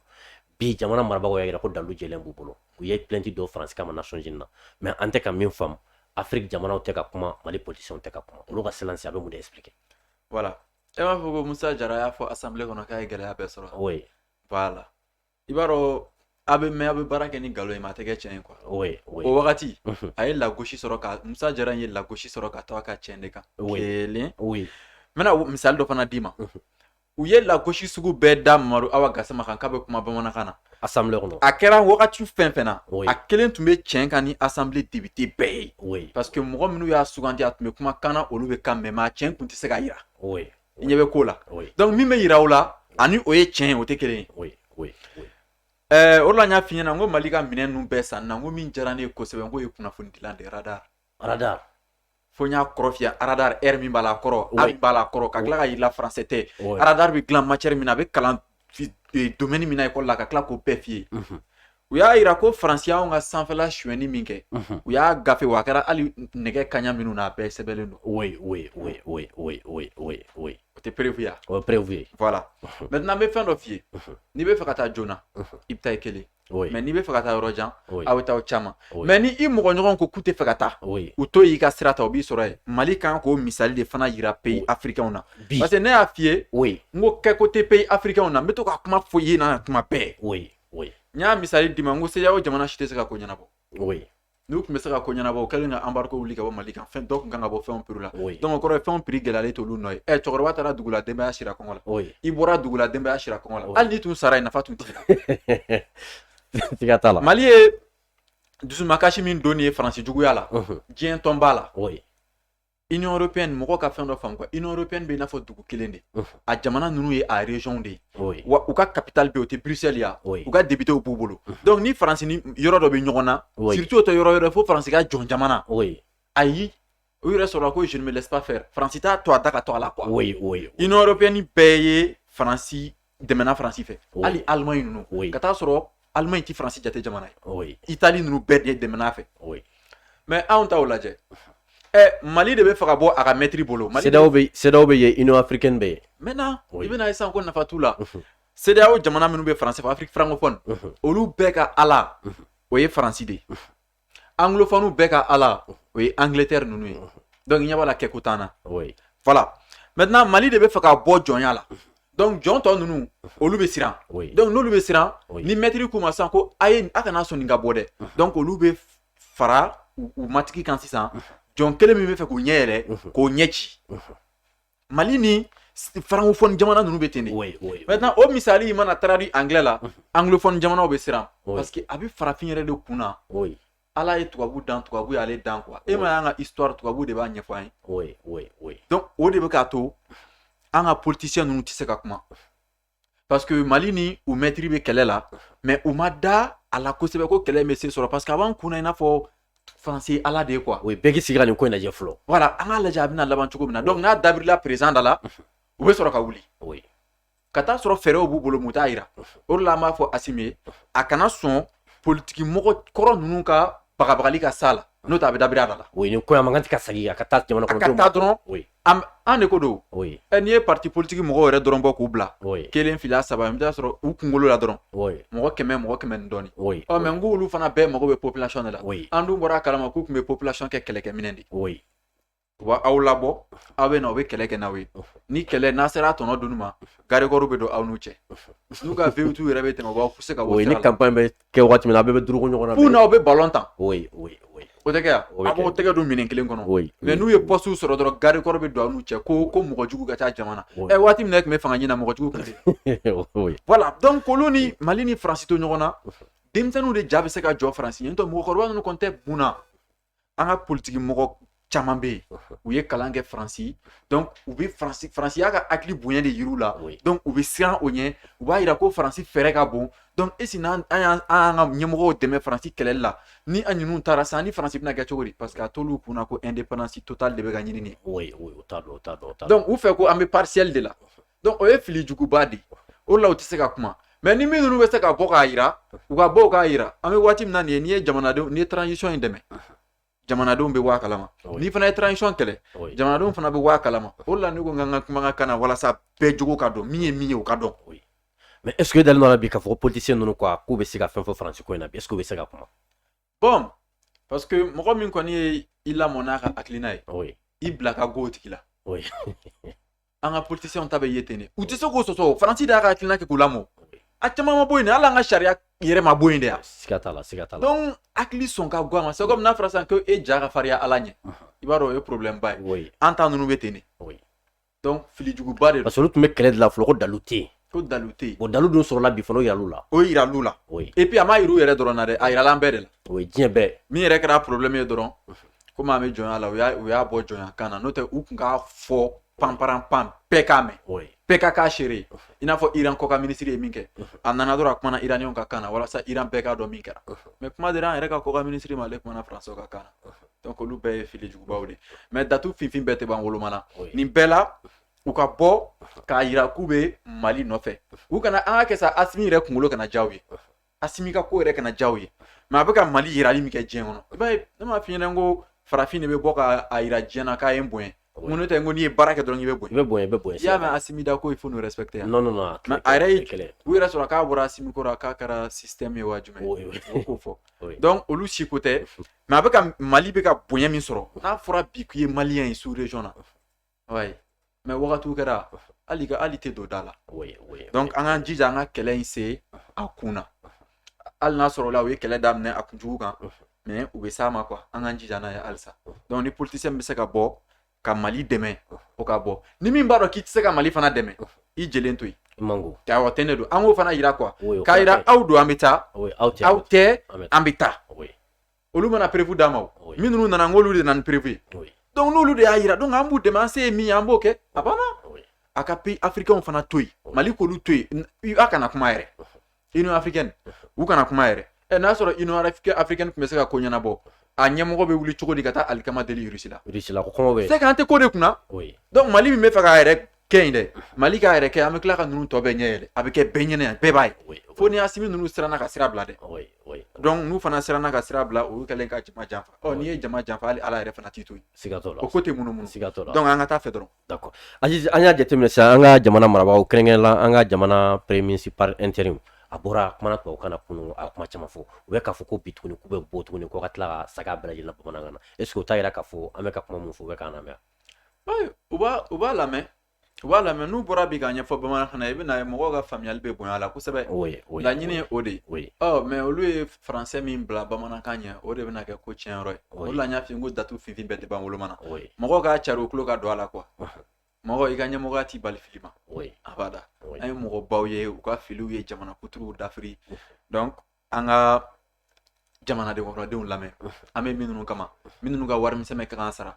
bi jamana marabagaw y'a yira ko dalu jɛlen b'u bolo u ye plainte dɔ Faransi kama Nations Unies na mais an tɛ ka min faamu Afrique jamanaw tɛ ka kuma Mali politiciens tɛ ka kuma olu ka silence a bɛ mun de expliquer voilà e m'a fɔ ko Musa Jara y'a fɔ assemblée kɔnɔ k'a ye gɛlɛya bɛɛ sɔrɔ oui voilà i b'a dɔn a bɛ mɛn a bɛ baara kɛ ni nkalon ye mais a tɛ kɛ tiɲɛ ye quoi o wagati a ye lagosi sɔrɔ ka Musa Jara ye lagosi sɔrɔ ka taga ka tiɲɛ de kan kelen n bɛna misali dɔ fana d'i ma u ye lagosi sugu bɛɛ da Mamadu Awa Gasama kan k'a bɛ kuma bamanankan na assemblée kɔnɔ a kɛra wagati fɛn fɛn na a kelen tun bɛ tiɲɛ kan ni assemblée député bɛɛ ye parce que mɔgɔ minnu y'a suganti a tun bɛ kuma kan na olu bɛ kan mɛ a tiɲɛ tun tɛ se ka yira i ɲɛ bɛ ko la donc min bɛ yira o la ani o ye tiɲɛ ye o tɛ kelen ye o la n y'a f'i ɲɛna n ko Mali ka minɛn ninnu bɛɛ san na n ko min diyara ne ye kosɛbɛ n ko ye kunnafoni dilan de radar fo n y'a kɔrɔ f'i ye radar R min b'a la kɔrɔ A min b'a la kɔrɔ ka tila ka yir'i la français tɛ radar bɛ dilan matière min na a bɛ kalan domaine min na école la ka tila k'o bɛɛ f'i ye u y'a yira ko Faransi y'anw ka sanfɛla suyɛnni min kɛ u y'a gafe wa a kɛra hali nɛgɛ kaɲa minnu na a bɛɛ sɛbɛnlen don o tɛ prévu ya o ye prévu ye voilà maintenant n bɛ fɛn dɔ f'i ye n'i bɛ fɛ ka taa joona i bɛ taa i kelen mais n'i bɛ fɛ ka taa yɔrɔ jan aw bɛ taa o caman mais ni i mɔgɔ ɲɔgɔn ko k'u tɛ fɛ ka taa u to y'i ka sira ta u b'i sɔrɔ yen Mali kan k'o misali de fana yira pays africains na parce que ne y'a f'i ye n ko kɛ ko tɛ pays africains na n bɛ to ka kuma fɔ i ye na tuma bɛɛ n y'a misali d'i ma n ko CEDEAO jamana si tɛ se ka ko ɲɛnabɔ n'u tun bɛ se ka ko ɲɛnabɔ u kɛlen ka embargo wuli ka bɔ Mali kan fɛn dɔ tun kan ka bɔ fɛnw prix la donc o kɔrɔ ye fɛnw prix gɛlɛyalen t'olu nɔ ye cɛkɔrɔba taara dugu la denbaya sira kɔngɔ la i bɔra dugu la denbaya sira kɔngɔ la hali n'i tun sara yen nafa tun t'i la siga t'a la Mali ye dusumakasi min don ye Faransi juguya la diɲɛ tɔn b'a la Union européenne mɔgɔ ka fɛn dɔ faamu quoi Union européenne bɛ i n'a fɔ dugu kelen de a jamana ninnu ye a région de ye wa u ka capitale bɛ o tɛ Bruxelles ya u ka députés b'u bolo donc ni Faransi ni yɔrɔ dɔ bɛ ɲɔgɔn na surtout o tɛ yɔrɔ wɛrɛ fo Faransi ka jɔn jamana ayi u yɛrɛ sɔrɔla ko je ne me laisse pas faire Faransi t'a to a da ka to a la quoi Union européenne bɛɛ ye Faransi dɛmɛna Faransi fɛ hali Allemagne ninnu ka taa sɔrɔ Allemagne ti Faransi jate jamana ye Italie ninnu bɛɛ de dɛmɛna fɛ mais anw t'aw lajɛ Mali de bɛ fɛ ka bɔ a ka maître bolo CEDEAO bɛ yen Union africaine bɛ yen maintenant i bɛna ye sisan ko nafa t'u la CEDEAO jamana minnu bɛ Faransi fɛ Afrique francophone olu bɛɛ ka ala o ye Faransi de ye anglophone bɛɛ ka ala o ye Angleterre ninnu ye donc i ɲɛ b'a la kɛko t'an na voilà maintenant Mali de bɛ fɛ ka bɔ jɔnya la donc jɔn tɔ ninnu olu bɛ siran donc n'olu bɛ siran ni maître k'u ma sisan ko a kana sɔn nin ka bɔ dɛ donc olu bɛ fara u matigi kan sisan jɔn kelen min bɛ fɛ k'u ɲɛ yɛlɛ k'o ɲɛ ci Mali ni francophone jamana ninnu bɛ ten de maintenant o misali mana taara di anglais la anglophone jamanaw bɛ siran parce que a bɛ farafin yɛrɛ de kunna ala ye tubabu dan tubabu y'ale dan quoi e ma y'an ka histoire tubabu de b'a ɲɛfɔ an ye donc o de bɛ k'a to an ka politiciens ninnu tɛ se ka kuma parce que Mali ni u maître bɛ kɛlɛ la mais u ma da a la kosɛbɛ ko kɛlɛ bɛ se sɔrɔ parce que a b'an kunna i n'a fɔ Faransi ala de ye quoi bɛɛ k'i sigi ka nin ko in lajɛ fɔlɔ voilà an k'a lajɛ a bɛna laban cogo min na donc n'a dabirila président da la u bɛ sɔrɔ ka wuli ka taa sɔrɔ fɛɛrɛw b'u bolo mun t'a yira o de la an b'a fɔ Assimi ye a kana sɔn politiki mɔgɔ kɔrɔ ninnu ka bagabagali ka s'a la n'o tɛ a bɛ dabiri a da la nin ko in a man kan tɛ ka segin a ka taa jamana kɔnɔdenw ma a ka taa dɔrɔn an de ko don n'i ye parti politique mɔgɔw yɛrɛ dɔrɔn bɔ k'u bila kelen fila saba i bɛ taa sɔrɔ u kunkolo la dɔrɔn mɔgɔ kɛmɛ ni dɔɔnin mais n ko olu fana bɛɛ mago bɛ population de la an dun bɔra a kalama k'u tun bɛ population kɛ kɛlɛkɛminɛ de u b'aw labɔ aw bɛ na u bɛ kɛlɛ kɛ n'aw ye ni kɛlɛ n'a sera a tɔnɔ dunni ma garikɔriw bɛ don aw n'u cɛ n'u ka VUT yɛrɛ bɛ tɛmɛ u b'aw se ka bɔ sira la ni campagne bɛ kɛ waati min na a bɛɛ bɛ durugu ɲɔgɔn na f'u n'aw bɛ ballon tan o tɛ kɛ yan a b'o tɛgɛ don minɛn kelen kɔnɔ mais n'u ye poste sɔrɔ dɔrɔn garikɔri bɛ don aw n'u cɛ ko mɔgɔ jugu ka ca jamana waati min na e tun bɛ fanga ɲini mɔgɔ jugu kun tɛ voilà donc olu ni Mali ni Faransi to ɲɔgɔn na denmisɛnninw de ja bɛ se ka jɔ Faransi ɲɛ n'o tɛ mɔgɔkɔrɔba ninnu kɔni tɛ bunna an ka politiki mɔgɔ caman bɛ yen u ye kalan kɛ Faransi donc u bɛ Faransi y'a ka hakili bonya de yir'u la donc u bɛ siran o ɲɛ u b'a yira ko Faransi fɛɛrɛ ka bon donc est-ce que an y'an ka ɲɛmɔgɔw dɛmɛ Faransi kɛlɛli la ni an ninnu taara sisan ni Faransi bɛna kɛ cogo di parce que a t'olu kunna ko indépendance totale de bɛ ka ɲini nin ye o t'a dɔn donc u fɛ ko an bɛ partiel de la donc o ye fili juguba de o de la u tɛ se ka kuma mais ni minnu bɛ se ka bɔ k'a yira u ka bɔ k'a yira an bɛ waati min na nin ye n'i ye jamanadenw n'i ye transition in dɛmɛ jamanadenw bɛ bɔ a kalama n'i fana ye transition kɛlɛ jamanadenw fana bɛ bɔ a kalama o de la ne ko n ka kuma ka na walasa bɛɛ jogo ka dɔn min ye min ye o ka dɔn mais est-ce que dalen nɔ la bi k'a fɔ ko politicien ninnu quoi k'u bɛ se ka fɛn fɔ Faransi ko in na bi est-ce que u bɛ se ka kuma bon parce que mɔgɔ min kɔni ye i lamɔ n'a ka hakilina ye i bila ka go o tigi la an ka politiciens ta bɛ ye ten de u tɛ se k'o sɔsɔ Faransi de y'a ka hakilina kɛ k'u lamɔ a caman ma bɔ yen de hali an ka sariya yɛrɛ ma bɔ yen de yan siga t'a la donc hakili sɔn ka go a ma c'est comme n'a fɔra sisan ko e ja ka farinya Ala ɲɛ i b'a dɔn o ye problème ba ye an ta ninnu bɛ ten de donc fili juguba de don parce que olu tun bɛ kɛlɛ de la fɔlɔ ko dalu tɛ yen ko dalu tɛ yen bon dalu dun sɔrɔla bi fana o yiral'u la o yiral'u la et puis a ma yir'u yɛrɛ dɔrɔn na dɛ a yirala an bɛɛ de la diɲɛ bɛɛ min yɛrɛ kɛra problème ye dɔrɔn komi an bɛ jɔnya la u y'a bɔ jɔnya kan na n'o tɛ u tun k'a fɔ panparan bɛɛ k'a mɛn bɛɛ ka k'a seere i n'a fɔ Iran kɔka minisiri ye min kɛ a nana dɔrɔn a kumana Iraniyɛnw ka kan na walasa Iran bɛɛ k'a dɔn min kɛra mais kuma dira an yɛrɛ ka kɔka minisiri ma ale kumana Faransɛw ka kan na donc olu bɛɛ ye fili jugubaw de mais datu finfin bɛɛ tɛ ban woloma na nin bɛɛ la u ka bɔ k'a yira k'u bɛ Mali nɔfɛ u kana an ka kɛ sa Asimi yɛrɛ kunkolo kana ja u ye Asimi ka ko yɛrɛ kana ja u ye mais a bɛ ka Mali yirali min kɛ diɲɛ kɔnɔ i b'a ye ne m'a f'i ɲɛna ko farafin de bɛ bɔ k'a yira diɲɛ na k'a ye n bonya mun tɛ ngo ni ye baara kɛ dɔrɔn i bɛ bonya i y'a mɛn Asimi Dako il faut nous respecter non mais a yɛrɛ u yɛrɛ sɔrɔ k'a bɔra Asimi kɔrɔ k'a kɛra système ye wa jumɛn o k'o fɔ donc olu si ko tɛ mais a bɛ ka Mali bɛ ka bonya min sɔrɔ n'a fɔra bi k'i ye malien ye sous région na ouais mais wagatiw kɛra hali tɛ don da la donc an k'an jija an ka kɛlɛ in se a kun na hali n'a sɔrɔ la u ye kɛlɛ daminɛ a kunjugu kan mais u bɛ s'a ma quoi an k'an jija n'a ye halisa donc ni politicien bɛ se ka bɔ ka Mali dɛmɛ o ka bɔ ni min b'a dɔn k'i tɛ se ka Mali fana dɛmɛ i jɛlen to yen awɔ tɛ ne don an k'o fana yira quoi k'a yira aw don an bɛ taa aw tɛ an bɛ taa olu mana prévu d'a ma o minnu nana n k'olu de nana ni prévu ye donc n'olu de y'a yira donc an b'u dɛmɛ an se ye min ye an b'o kɛ a banna a ka pays africain fana to yen Mali k'olu to yen a kana kuma yɛrɛ Union africaine u kana kuma yɛrɛ n'a sɔrɔ Union africaine tun bɛ se ka ko ɲɛnabɔ a ɲɛmɔgɔ bɛ wuli cogo di ka taa alikama deli Russie la ko kɔngɔ bɛ c'est que an tɛ ko de kunna donc Mali min bɛ fɛ k'a yɛrɛ kɛ yen dɛ Mali k'a yɛrɛ kɛ an bɛ tila ka ninnu tɔ bɛɛ ɲɛ yɛlɛ a bɛ kɛ bɛɛ ɲɛna yan bɛɛ b'a ye fo ni Asimi ninnu siranna ka sira bila dɛ donc n'u fana siranna ka sira bila olu kɛlen ka jama janfa n'i ye jama janfa hali Ala yɛrɛ fana t'i to yen o ko tɛ munumunu donc an ka taa fɛ dɔrɔn d'accord Azizi an y'a jateminɛ sisan an ka jamana marabagaw kɛrɛnkɛrɛnnenya an ka jamana premier ministre par intérim a bɔra kumana tubabukan na kunun a kuma caman fɔ u bɛ k'a fɔ ko bi tuguni k'u bɛ bɔ tuguni ko ka tila ka saga bɛɛ lajɛlen bamanankan na est ce que o t'a yira k'a fɔ an bɛ ka kuma mun fɔ u bɛ k'an lamɛn u b'a lamɛn n'u bɔra bi k'a ɲɛfɔ bamanankan na i bɛna ye mɔgɔw ka faamuyali bɛ bonya a la kosɛbɛ laɲini ye o de ye mais olu ye français min bila bamanankan ɲɛ o de bɛna kɛ ko tiɲɛyɔrɔ ye o de la n y'a f'i ye n ko datu finfin bɛɛ tɛ ban woloma na mɔgɔw k'a cari u tulo ka don a la quoi mɔgɔ i ka ɲɛmɔgɔya t'i bali fili ma a b'a da an ye mɔgɔbaw ye u ka filiw ye jamana kuturuw dafiri donc an ka jamanaden kɔrɔdenw lamɛn an bɛ minnu kama minnu ka warimisɛnmɛ ka kan sara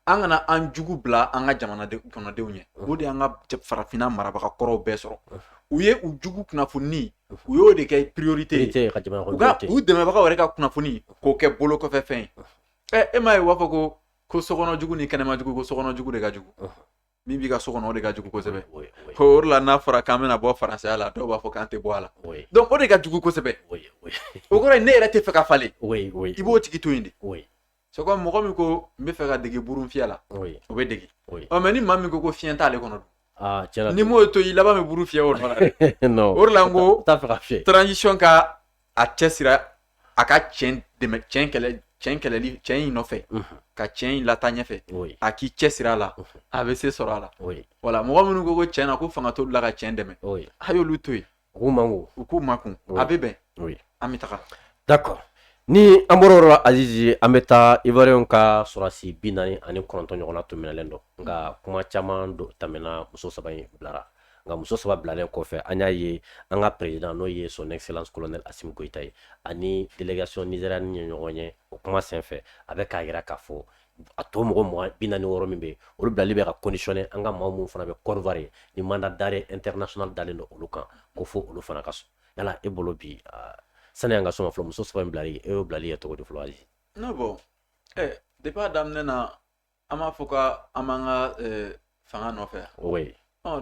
an kana an jugu bila an ka jamanaden kɔnɔdenw ɲɛ o de y'an ka farafinna marabaga kɔrɔw bɛɛ sɔrɔ u ye u jugu kunnafoni u y'o de kɛ priorité u dɛmɛbagaw yɛrɛ ka kunnafoni k'o kɛ bolo kɔfɛ fɛn ye e m'a ye u b'a fɔ ko sokɔnɔ jugu ni kɛnɛma jugu ko sokɔnɔ jugu de ka jugu min b'i ka so kɔnɔ o de ka jugu kosɛbɛ o de la n'a fɔra k'an bɛna bɔ faransɛya la dɔw b'a fɔ k'an tɛ bɔ a la donc o de ka jugu kosɛbɛ o kɔrɔ ye ne yɛrɛ tɛ fɛ ka falen i b'o tigi to yen de c'est comme mɔgɔ min ko n bɛ fɛ ka dege burun fiyɛ la o bɛ dege mais ni maa min ko fiɲɛ t'ale kɔnɔ dun ni m'o to i laban bɛ burun fiyɛ o nɔ la o de la n ko transition ka a cɛ sira a ka cɛn dɛmɛ cɛn in nɔfɛ ka cɛn in lataa ɲɛfɛ a k'i cɛ sira la a bɛ se sɔrɔ a la voilà mɔgɔ minnu ko cɛn na ko fanga t'olu la ka cɛn dɛmɛ a y'olu to yen u k'u makun a bɛ bɛn an bɛ taga d'accord ni an bɔra yɔrɔ la Azizi an bɛ taa Ivoiriyɛnw ka sɔrɔdasi 49 ɲɔgɔn na tun minɛlen don nka kuma caman tɛmɛna muso 3 in bilara nka muso 3 bilalen kɔfɛ an y'a ye an ka président n'o ye son excellence colonel Assimi Goïta ye ani délégation nigérienne ye ɲɔgɔn ye o kuma senfɛ a bɛ k'a yira k'a fɔ a tɔ mɔgɔ 46 min bɛ yen olu bilali bɛ ka conditionner an ka maa minnu fana bɛ Côte d'Ivoire ye ni mandat d'arrêt international dalen don olu kan ko fo olu fana ka sɔn yala e bolo bi sani an ka sɔn ma fɔlɔ muso 3 in bilali e y'o bilali ye cogo di fɔlɔ Azizi non bon depuis a daminɛ na an b'a fɔ k'an b'an ka fanga nɔfɛ oui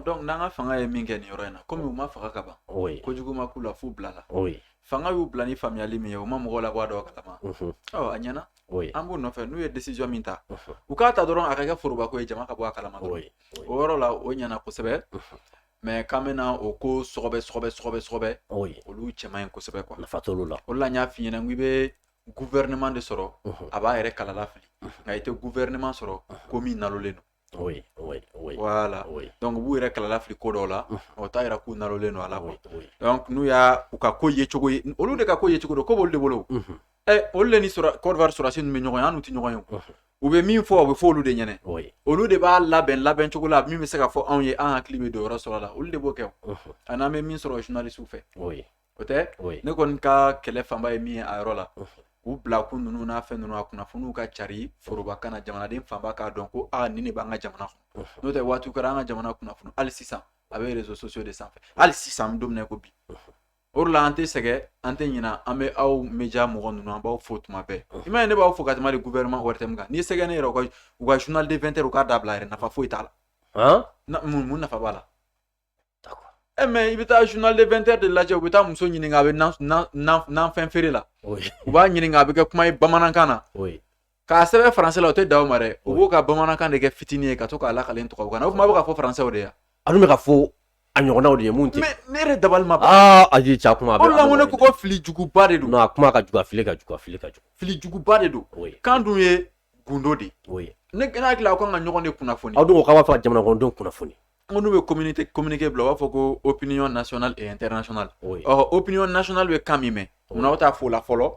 donc n'an ka fanga ye min kɛ nin yɔrɔ in na komi u ma faga ka ban kojugu ma k'u la f'u bilala fanga y'u bila ni faamuyali min ye u ma mɔgɔw labɔ a dɔw kalama a ɲɛna an b'u nɔfɛ n'u ye décision min ta u k'a ta dɔrɔn a ka kɛ forobako ye jama ka bɔ a kalama dɔrɔn o yɔrɔ la o ɲɛna kosɛbɛ mais k'an bɛna o ko sɔgɔbɛ olu cɛman ye kosɛbɛ quoi nafa t'olu la o de la n y'a f'i ɲɛna n ko i bɛ gouvernement de sɔrɔ a b'a yɛrɛ kalala fili nka i tɛ gouvernement sɔrɔ ko min nalolen don voilà donc u b'u yɛrɛ kalala fili ko dɔw la o t'a yira k'u nalolen don a la quoi donc n'u y'a u ka ko ye cogo ye olu de ka ko ye cogo don ko b'olu de bolo olu de ni Côte d'Ivoire sɔrɔdasi ninnu bɛ ɲɔgɔn ye an n'u tɛ ɲɔgɔn ye u bɛ min fɔ u bɛ fɔ olu de ɲɛna olu de b'a labɛn cogo la min bɛ se ka fɔ anw ye an hakili bɛ don yɔrɔ sɔrɔ la olu de b'o kɛ a n'an bɛ min sɔrɔ journaliste fɛ o tɛ ne kɔni ka kɛlɛ fanba ye min ye a yɔrɔ la u bila kun ninnu n'a fɛn ninnu a kunnafoniw ka cari forobakan na jamanaden fanba k'a dɔn ko nin de b'an ka jamana kɔnɔ n'o tɛ waatiw kɛra an ka jamana kunnafoni hali sisan a bɛ réseaux sociaux de sanfɛ hali sisan an bɛ don min na ko bi o de la an tɛ sɛgɛn an tɛ ɲinɛ an bɛ aw média mɔgɔ ninnu an b'aw fo tuma bɛɛ i m'a ye ne b'aw fo ka tɛmɛ de gouvernement ORTM kan n'i sɛgɛn ne yɛrɛ u ka journal de 20 heures u k'a dabila yɛrɛ nafa foyi t'a la mun nafa b'a la mais i bɛ taa journal de 20 heures de lajɛ u bɛ taa muso ɲininka a bɛ nan fɛn feere la u b'a ɲininka a bɛ kɛ kuma ye bamanankan na k'a sɛbɛn français la o tɛ d'aw ma dɛ u b'o ka bamanankan de kɛ fitinin ye ka to k'a lakalen tubabukan na o tuma a bɛ ka fɔ français o de ya a dun bɛ ka fɔ a ɲɔgɔnnaw de ye mun tɛ mais ne yɛrɛ dabali ma ban aji ca kuma o la ko ne ko fili juguba de don non a kuma ka jugu a fili ka jugu a fili ka jugu fili juguba de don kan dun ye gundo de ne hakili aw kan ka ɲɔgɔn de kunnafoni aw dun ko k'aw b'a fɛ ka jamana kɔnɔdenw kunnafoni n n'u bɛ communiqué bila u b'a fɔ ko opinion nationale et internationale opinion nationale bɛ kan min mɛn munna aw t'a fɔ o la fɔlɔ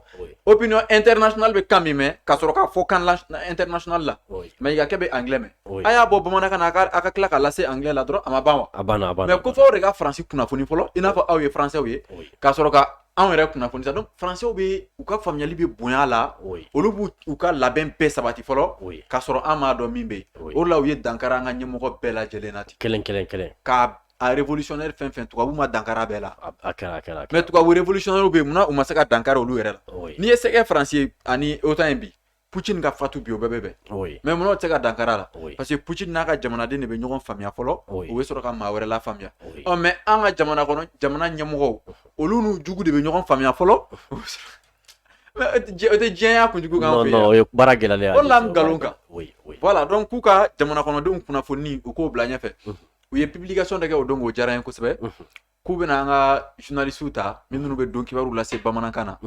opinion internationale bɛ kan min mɛn ka sɔrɔ k'a fɔ kan international la mais i ka kɛ bɛ anglais mɛn a y'a bɔ bamanankan na a ka tila k'a lase anglais la dɔrɔn a ma ban wa a banna mais ko fɔ aw de ka faransi kunnafoni fɔlɔ i n'a fɔ aw ye français ye ka sɔrɔ ka anw yɛrɛ kunnafoni sa donc français bɛ u ka faamuyali bɛ bonya la olu b'u u ka labɛn bɛɛ sabati fɔlɔ ka sɔrɔ an m'a dɔn min bɛ yen o la u ye dankara an ka ɲɛmɔgɔ bɛɛ lajɛlen na ten kelen ka a révolutionnaire fɛn fɛn tubabu ma dankara bɛɛ la a kɛra mais tubabu révolutionnaire bɛ yen munna u ma se ka dankara olu yɛrɛ la n'i ye sɛgɛ faransi ani OTAN ye bi Poutine ka fatu bi o bɛɛ bɛ bɛn mais munna o tɛ se ka dankara la parce que Poutine n'a ka jamanaden de bɛ ɲɔgɔn faamuya fɔlɔ u bɛ sɔrɔ ka maa wɛrɛ la faamuya mais an ka jamana kɔnɔ jamana ɲɛmɔgɔw olu n'u jugu de bɛ ɲɔgɔn faamuya fɔlɔ o tɛ diɲɛya kunjugu kan fɛ non o ye baara gɛlɛya o la nkalon kan voilà donc k'u ka jamana kɔnɔdenw kunnafoni u k'o bila ɲɛfɛ u ye publication dɔ kɛ o don k'o diyara n ye kosɛbɛ k'u bɛna an ka journalistes ta minnu bɛ don kibaruw lase bamanankan na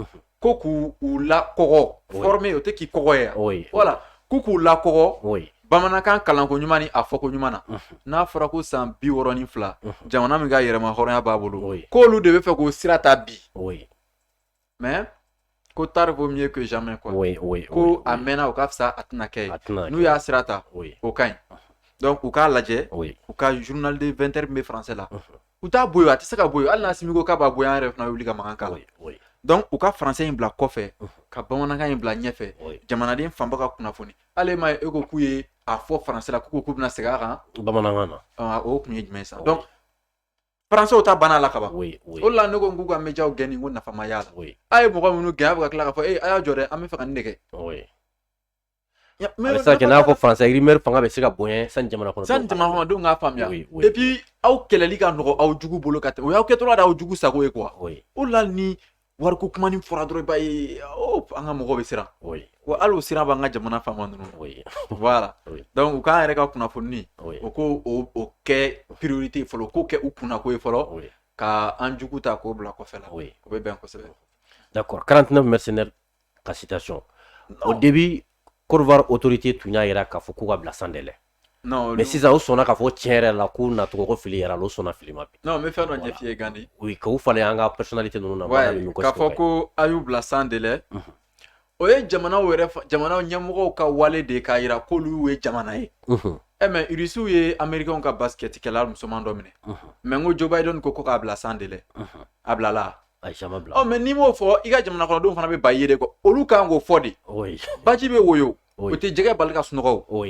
ko k'u lakɔgɔ former o tɛ k'i kɔgɔ ye voilà k'u lakɔgɔ bamanankan kalanko ɲuman ni a fɔko ɲuman na n'a fɔra ko san 62 jamana min ka yɛrɛma hɔrɔnya b'a bolo k'olu de bɛ fɛ k'o sira ta bi mais ko tard vaut mieux que jamais quoi ko a mɛnna o ka fisa a tɛna kɛ ye n'u y'a sira ta o ka ɲi donc u k'a lajɛ u ka journal de 20h min bɛ français la u t'a boyo a tɛ se ka boyo hali n'a simi ko k'a b'a boyo an yɛrɛ fana bɛ wuli ka mankan k'a la donc u ka français in bila kɔfɛ ka bamanankan in bila ɲɛfɛ jamanaden fanba ka kunnafoni hali ma ye e ko k'u ye a fɔ français la k'u bɛna segin a kan bamanankan na o tun ye jumɛn ye sa donc français ta banna la ka ban o la ne ko n k'u ka médiaw gɛn ko nafa ma y'a la a ye mɔgɔ minnu gɛn a bɛ ka tila k'a fɔ a y'a jɔ dɛ an bɛ fɛ ka nin de kɛ a bɛ se ka kɛ n'a fɔ français rumeur fanga bɛ se ka bonya sani jamana kɔnɔdenw k'a faamuya et puis aw kɛlɛli ka nɔgɔ aw jugu bolo ka tɛmɛ o y'aw kɛtɔla d'aw jugu sago ye quoi o la ni wariko kuma ni fɔra dɔrɔn i b'a ye an ka mɔgɔw bɛ siran wa hali o siran b'an ka jamana faama ninnu voilà donc u k'an yɛrɛ ka kunnafoni o ko o kɛ priorité fɔlɔ k'o kɛ u kunna ko ye fɔlɔ ka an jugu ta k'o bila kɔfɛ la o bɛ bɛn kosɛbɛ d'accord 49 mercenaires ka citation au début Côte d'Ivoire autorité tun y'a yira k'a fɔ k'u ka bila sans délai mais sisan o sɔnna k'a fɔ tiɲɛ yɛrɛ la k'u nacogo ko fili yɛrɛ la o sɔnna fili ma bi non n bɛ fɛn dɔ ɲɛf'i ye Gandi oui k'u falen an ka personnalité ninnu na k'a fɔ ko a y'u bila sans délai o ye jamanaw ɲɛmɔgɔw ka wale de k'a yira k'olu ye jamana ye mais Irisiw ye américains ka basketikɛla musoman dɔ minɛ mais n ko Joe Biden ko k'a bila sans délai a bilala mais n'i m'o fɔ i ka jamana kɔnɔdenw fana bɛ ba i ye de olu kan k'o fɔ de baji bɛ woyo o tɛ jɛgɛ bali ka sunɔgɔ o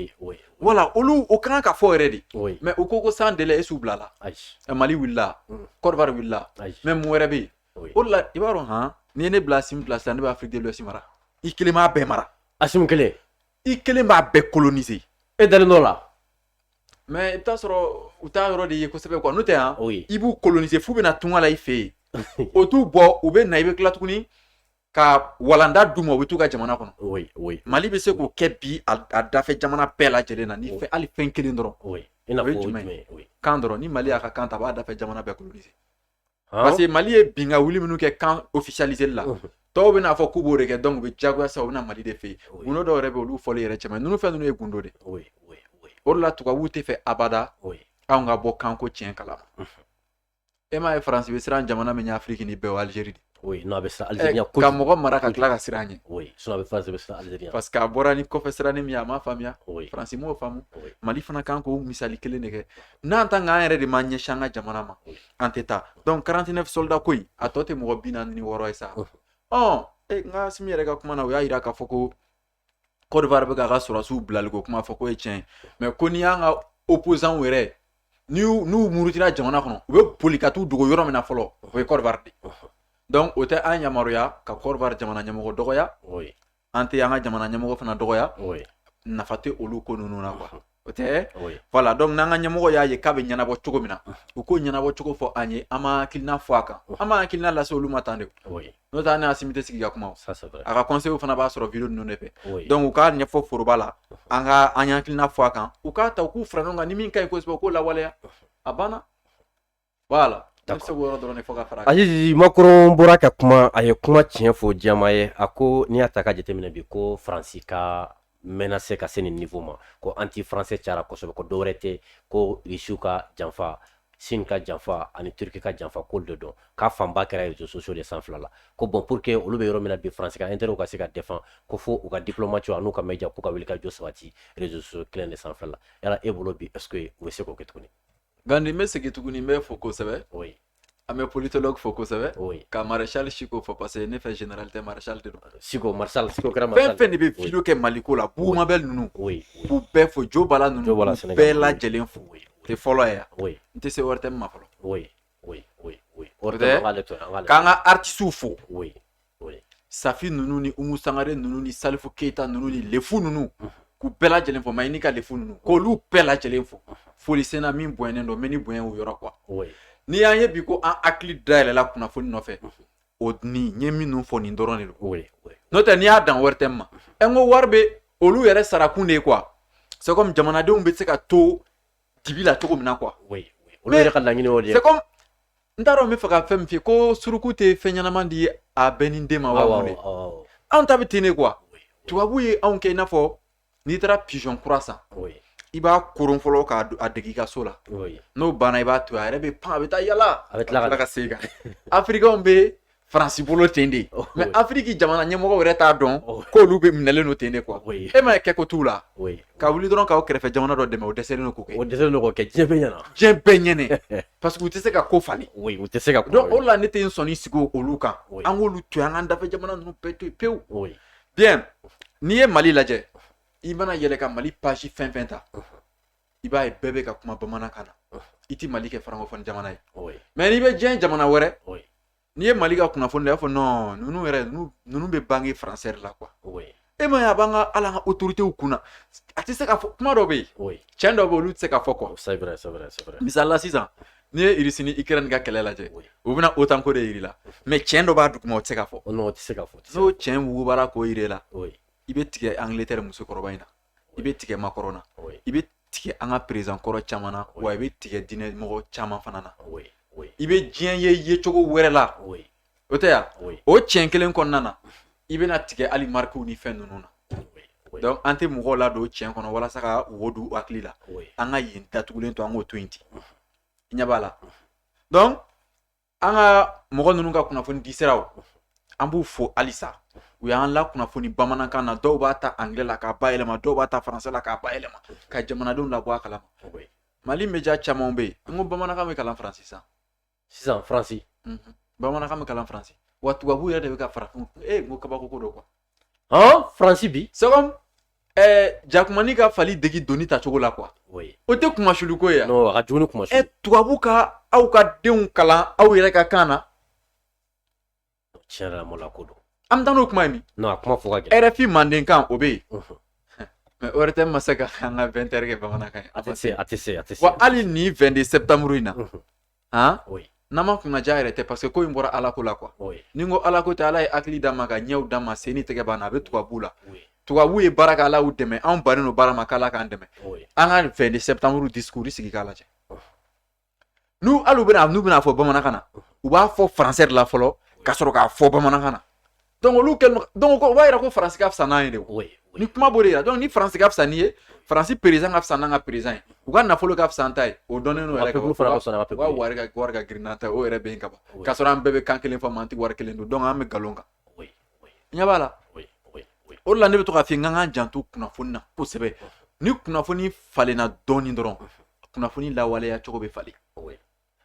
voilà olu o kan ka fɔ yɛrɛ de mais u ko sans délai esu bilala Mali wulila Côte d'Ivoire wulila mais mun wɛrɛ bɛ yen o de la i b'a dɔn han n'i ye ne bila Assimi place la ne bɛ Afrique de l'Ouest mara i kelen b'a bɛɛ mara Assimi kelen i kelen b'a bɛɛ coloniser e dalen dɔ la mais i bɛ taa sɔrɔ u t'a yɔrɔ de ye kosɛbɛ quoi n'o tɛ han i b'u coloniser f'u bɛna tunga la i fɛ yen o t'u bɔ u bɛ na i bɛ tila tuguni ka walanda d'u ma u bɛ t'u ka jamana kɔnɔ Mali bɛ se k'o kɛ bi a dafɛ jamana bɛɛ lajɛlen na ni fɛn hali fɛn kelen dɔrɔn o ye jumɛn ye kan dɔrɔn ni Mali y'a ka kan ta a b'a dafɛ jamana bɛɛ coloniser parce que Mali ye bin ka wuli minnu kɛ kan officialisé la tɔw bɛna fɔ k'u b'o de kɛ donc u bɛ diyagoya sa u bɛna Mali de fɛ yen gundo dɔw yɛrɛ bɛ olu fɔli yɛrɛ cɛman ninnu fɛn ninnu ye gundo de o de la tubabuw tɛ fɛ abada anw ka bɔ kanko tiɲɛ kalama e m'a ye Faransi bɛ siran jamana min ɲɛ Afiriki ni bɛɛ o Algérie de n'a bɛ siran Algérie ɲɛ ka mɔgɔ mara ka tila ka siran ɲɛ sinon a bɛ Faransi bɛ siran Algérie parce que a bɔra ni kɔfɛ siranni min ye a m'a faamuya Faransi m'o faamu Mali fana kan k'o misali kelen de kɛ n'an ta k'an yɛrɛ de ma ɲɛsin an ka jamana ma an tɛ taa donc 49 soldats ko in a tɔ tɛ mɔgɔ 46 ye sa n ka Assimi yɛrɛ ka kuma na o y'a yira k'a fɔ ko Côte d'Ivoire bɛ k'a ka sɔrɔdasiw bilali ko kuma fɔ k'o ye tiɲɛ ye mais ko n'i y'an ka opposants yɛrɛ n'u murutira jamana kɔnɔ u bɛ boli ka t'u dogo yɔrɔ min na fɔlɔ o ye Côte d'Ivoire de donc o tɛ an yamaruya ka Côte d'Ivoire jamana ɲɛmɔgɔ dɔgɔya an tɛ an ka jamana ɲɛmɔgɔ fana dɔgɔya nafa tɛ olu ko ninnu na quoi Ote voilà donc nanga nyamoko ya ye kabe nyana bo cogo mina uko nyana bo cogo fo anye ama kilina faka ama kilina la solu matande no ta na asimite sigi ga kuma ça c'est vrai aka conseil fana ba soro video no nepe donc uka nya fo forobala anga anya kilina faka uka ta ku frano nga ni min kay ko ko la wala abana voilà aji Macron bora ka kuma aye kuma tiɲɛ fɔ jama ye a ko n'i y'a ta ka jateminɛ bi ko Faransi ka menacer ka se nin niveau ma ko anti français cara kosɛbɛ ko dɔwɛrɛ tɛ ko Rusiw ka janfa Chine ka janfa ani Turki ka janfa k'olu de dɔn k'a fanba kɛra réseaux sociaux de sanfɛla la ko bon pour que olu bɛ yɔrɔ min na bi Faransi ka intérêt ka se ka défend ko fo u ka diplomatie an'u ka média k'u ka wuli ka jɔ sabati réseaux sociaux kelen de sanfɛla la yala e bolo bi est-ce que u bɛ se k'o kɛ tuguni Gandi me segi tuguni me fo kosɛbɛ ame politologue fo kosɛbɛ oui ka maréchal Chiko fo parce que ne fait généralité maréchal de Chiko kɛra maréchal fɛn de bɛ video kɛ Maliko la bu mabel nunu bu bɛɛ fo Jo Bala nunu bɛɛ lajɛlen fo te fɔlɔ ye n tɛ se wɛrɛ tɛ ma fɔlɔ k'an ka artistes fo Safi nunu ni Umu Sangare nunu ni Salifu Keita nunu ni Lefu nunu k'u bɛɛ lajɛlen fo Mayini ka Lefu nunu k'olu bɛɛ lajɛlen fo foli sena min bonyɛnen don mais ni bonya o yɔrɔ quoi ni y'an ye bi ko an hakili dayɛlɛla kunnafoni nɔfɛ o ni n ye minnu fɔ nin dɔrɔn de don n'o tɛ n'i y'a dan wɛrɛ tɛ ma n ko wari bɛ olu yɛrɛ sarakun de ye quoi c'est comme jamanadenw bɛ se ka to dibi la cogo min na quoi olu yɛrɛ ka laɲini o de ye c'est comme n t'a dɔn n bɛ fɛ ka fɛn min f'i ye ko suruku tɛ fɛn ɲɛnama di a bɛɛ ni den ma wa mun de anw ta bɛ ten de quoi tubabu ye anw kɛ i n'a fɔ n'i taara pigeon kura san i b'a koron fɔlɔ k'a degi i ka so la n'o banna i b'a to a yɛrɛ bɛ pan a bɛ taa yala a bɛ tila ka segin kan afirikanw bɛ Faransi bolo ten de mais Afiriki jamana ɲɛmɔgɔw yɛrɛ t'a dɔn k'olu bɛ minɛlen don ten de quoi e ma kɛ ko t'u la ka wuli dɔrɔn k'aw kɛrɛfɛ jamana dɔ dɛmɛ o dɛsɛlen don k'o kɛ diɲɛ bɛɛ ɲɛna diɲɛ bɛɛ ɲɛnɛ parce que u tɛ se ka ko falen u tɛ se ka donc o la ne tɛ n sɔnni sigi olu kan an k'olu to yen an k'an dafɛ jamana ninnu bɛɛ to yen pewu bien n'i ye Mali lajɛ i mana yɛlɛ ka Mali page fɛn fɛn ta i b'a ye bɛɛ bɛ ka kuma bamanankan na i ti Mali kɛ francophone jamana ye mais n'i bɛ diɲɛ jamana wɛrɛ n'i ye Mali ka kunnafoni i b'a fɔ non ninnu yɛrɛ ninnu bɛ bange français la quoi e ma ye a b'an ka ala ka autorités kunna a tɛ se ka fɔ kuma dɔ bɛ yen tiɲɛ dɔ bɛ olu tɛ se ka fɔ quoi c'est vrai misali la sisan n'i ye Russie ni Ukraine ka kɛlɛ lajɛ u bɛna OTAN ko de yiri la mais tiɲɛ dɔ b'a duguma o tɛ se ka fɔ non o tɛ se ka fɔ n'o tiɲɛ wugubara k'o yir'e la i bɛ tigɛ Angleterre musokɔrɔba in na i bɛ tigɛ Macron na i bɛ tigɛ an ka président kɔrɔ caman na wa i bɛ tigɛ diinɛ mɔgɔ caman fana na i bɛ diɲɛ ye cogo wɛrɛ la o tɛ yan o tiɲɛ kelen kɔnɔna na i bɛna tigɛ hali marquew ni fɛn ninnu na donc an tɛ mɔgɔw ladon tiɲɛ kɔnɔ walasa ka wo don u hakili la an ka yen datugulen to an k'o to yen ten i ɲɛ b'a la donc an ka mɔgɔ ninnu ka kunnafoni di siraw an b'u fo halisa u y'an la kunnafoni bamanankan na dɔw b'a ta anglais la k'a bayɛlɛma dɔw b'a ta français la k'a bayɛlɛma ka jamanadenw labɔ a kalama Mali média caman bɛ yen n ko bamanankan bɛ kalan Faransi sisan Faransi bamanankan bɛ kalan Faransi wa tubabu yɛrɛ de bɛ ka farafin n ko kabako ko don quoi Faransi bi c'est comme Jakumani ka fali degi doni ta cogo la quoi o tɛ kumasuli ko ye yan non a ka jugu ni kumasuli tubabu ka aw ka denw kalan aw yɛrɛ ka kan na tiɲɛ yɛrɛ la mɔla ko don an bɛ taa n'o kuma ye min non a kuma fɔ ka gɛlɛn RFI mandenkan o bɛ yen mais o yɛrɛ tɛ ma se ka an ka 20 heures kɛ bamanankan ye a tɛ se wa hali ni 22 septembre in na n'an ma kunnaja yɛrɛ tɛ parce que ko in bɔra Ala ko la quoi ni n ko Ala ko tɛ Ala ye hakili d'a ma ka ɲɛw d'a ma sen ni tɛgɛ b'a na a bɛ tubabu la tubabu ye baara kɛ Ala y'u dɛmɛ anw bannen don baara ma k'Ala k'an dɛmɛ an ka 22 septembre discours sigi k'a lajɛ n'u hali n'u bɛna fɔ bamanankan na u b'a fɔ français de la fɔlɔ ka sɔrɔ k'a fɔ bamanankan na donc olu kɛlen donc o b'a yira ko Faransi ka fisa n'an ye de ni kuma b'o de yira donc ni Faransi ka fisa n'i ye Faransi président ka fisa n'an ka président ye u ka nafolo ka fisa an ta ye o dɔnnen n'o yɛrɛ kan u ka wari ka girin n'an ta ye o yɛrɛ bɛ yen ka ban k'a sɔrɔ an bɛɛ bɛ kan kelen fɔ man tɛ wari kelen don donc an bɛ nkalon kan ɲɛ b'a la o de la ne bɛ to k'a f'i ye n k'an janto kunnafoni na kosɛbɛ ni kunnafoni falenna dɔɔnin dɔrɔn kunnafoni lawaleya cogo bɛ falen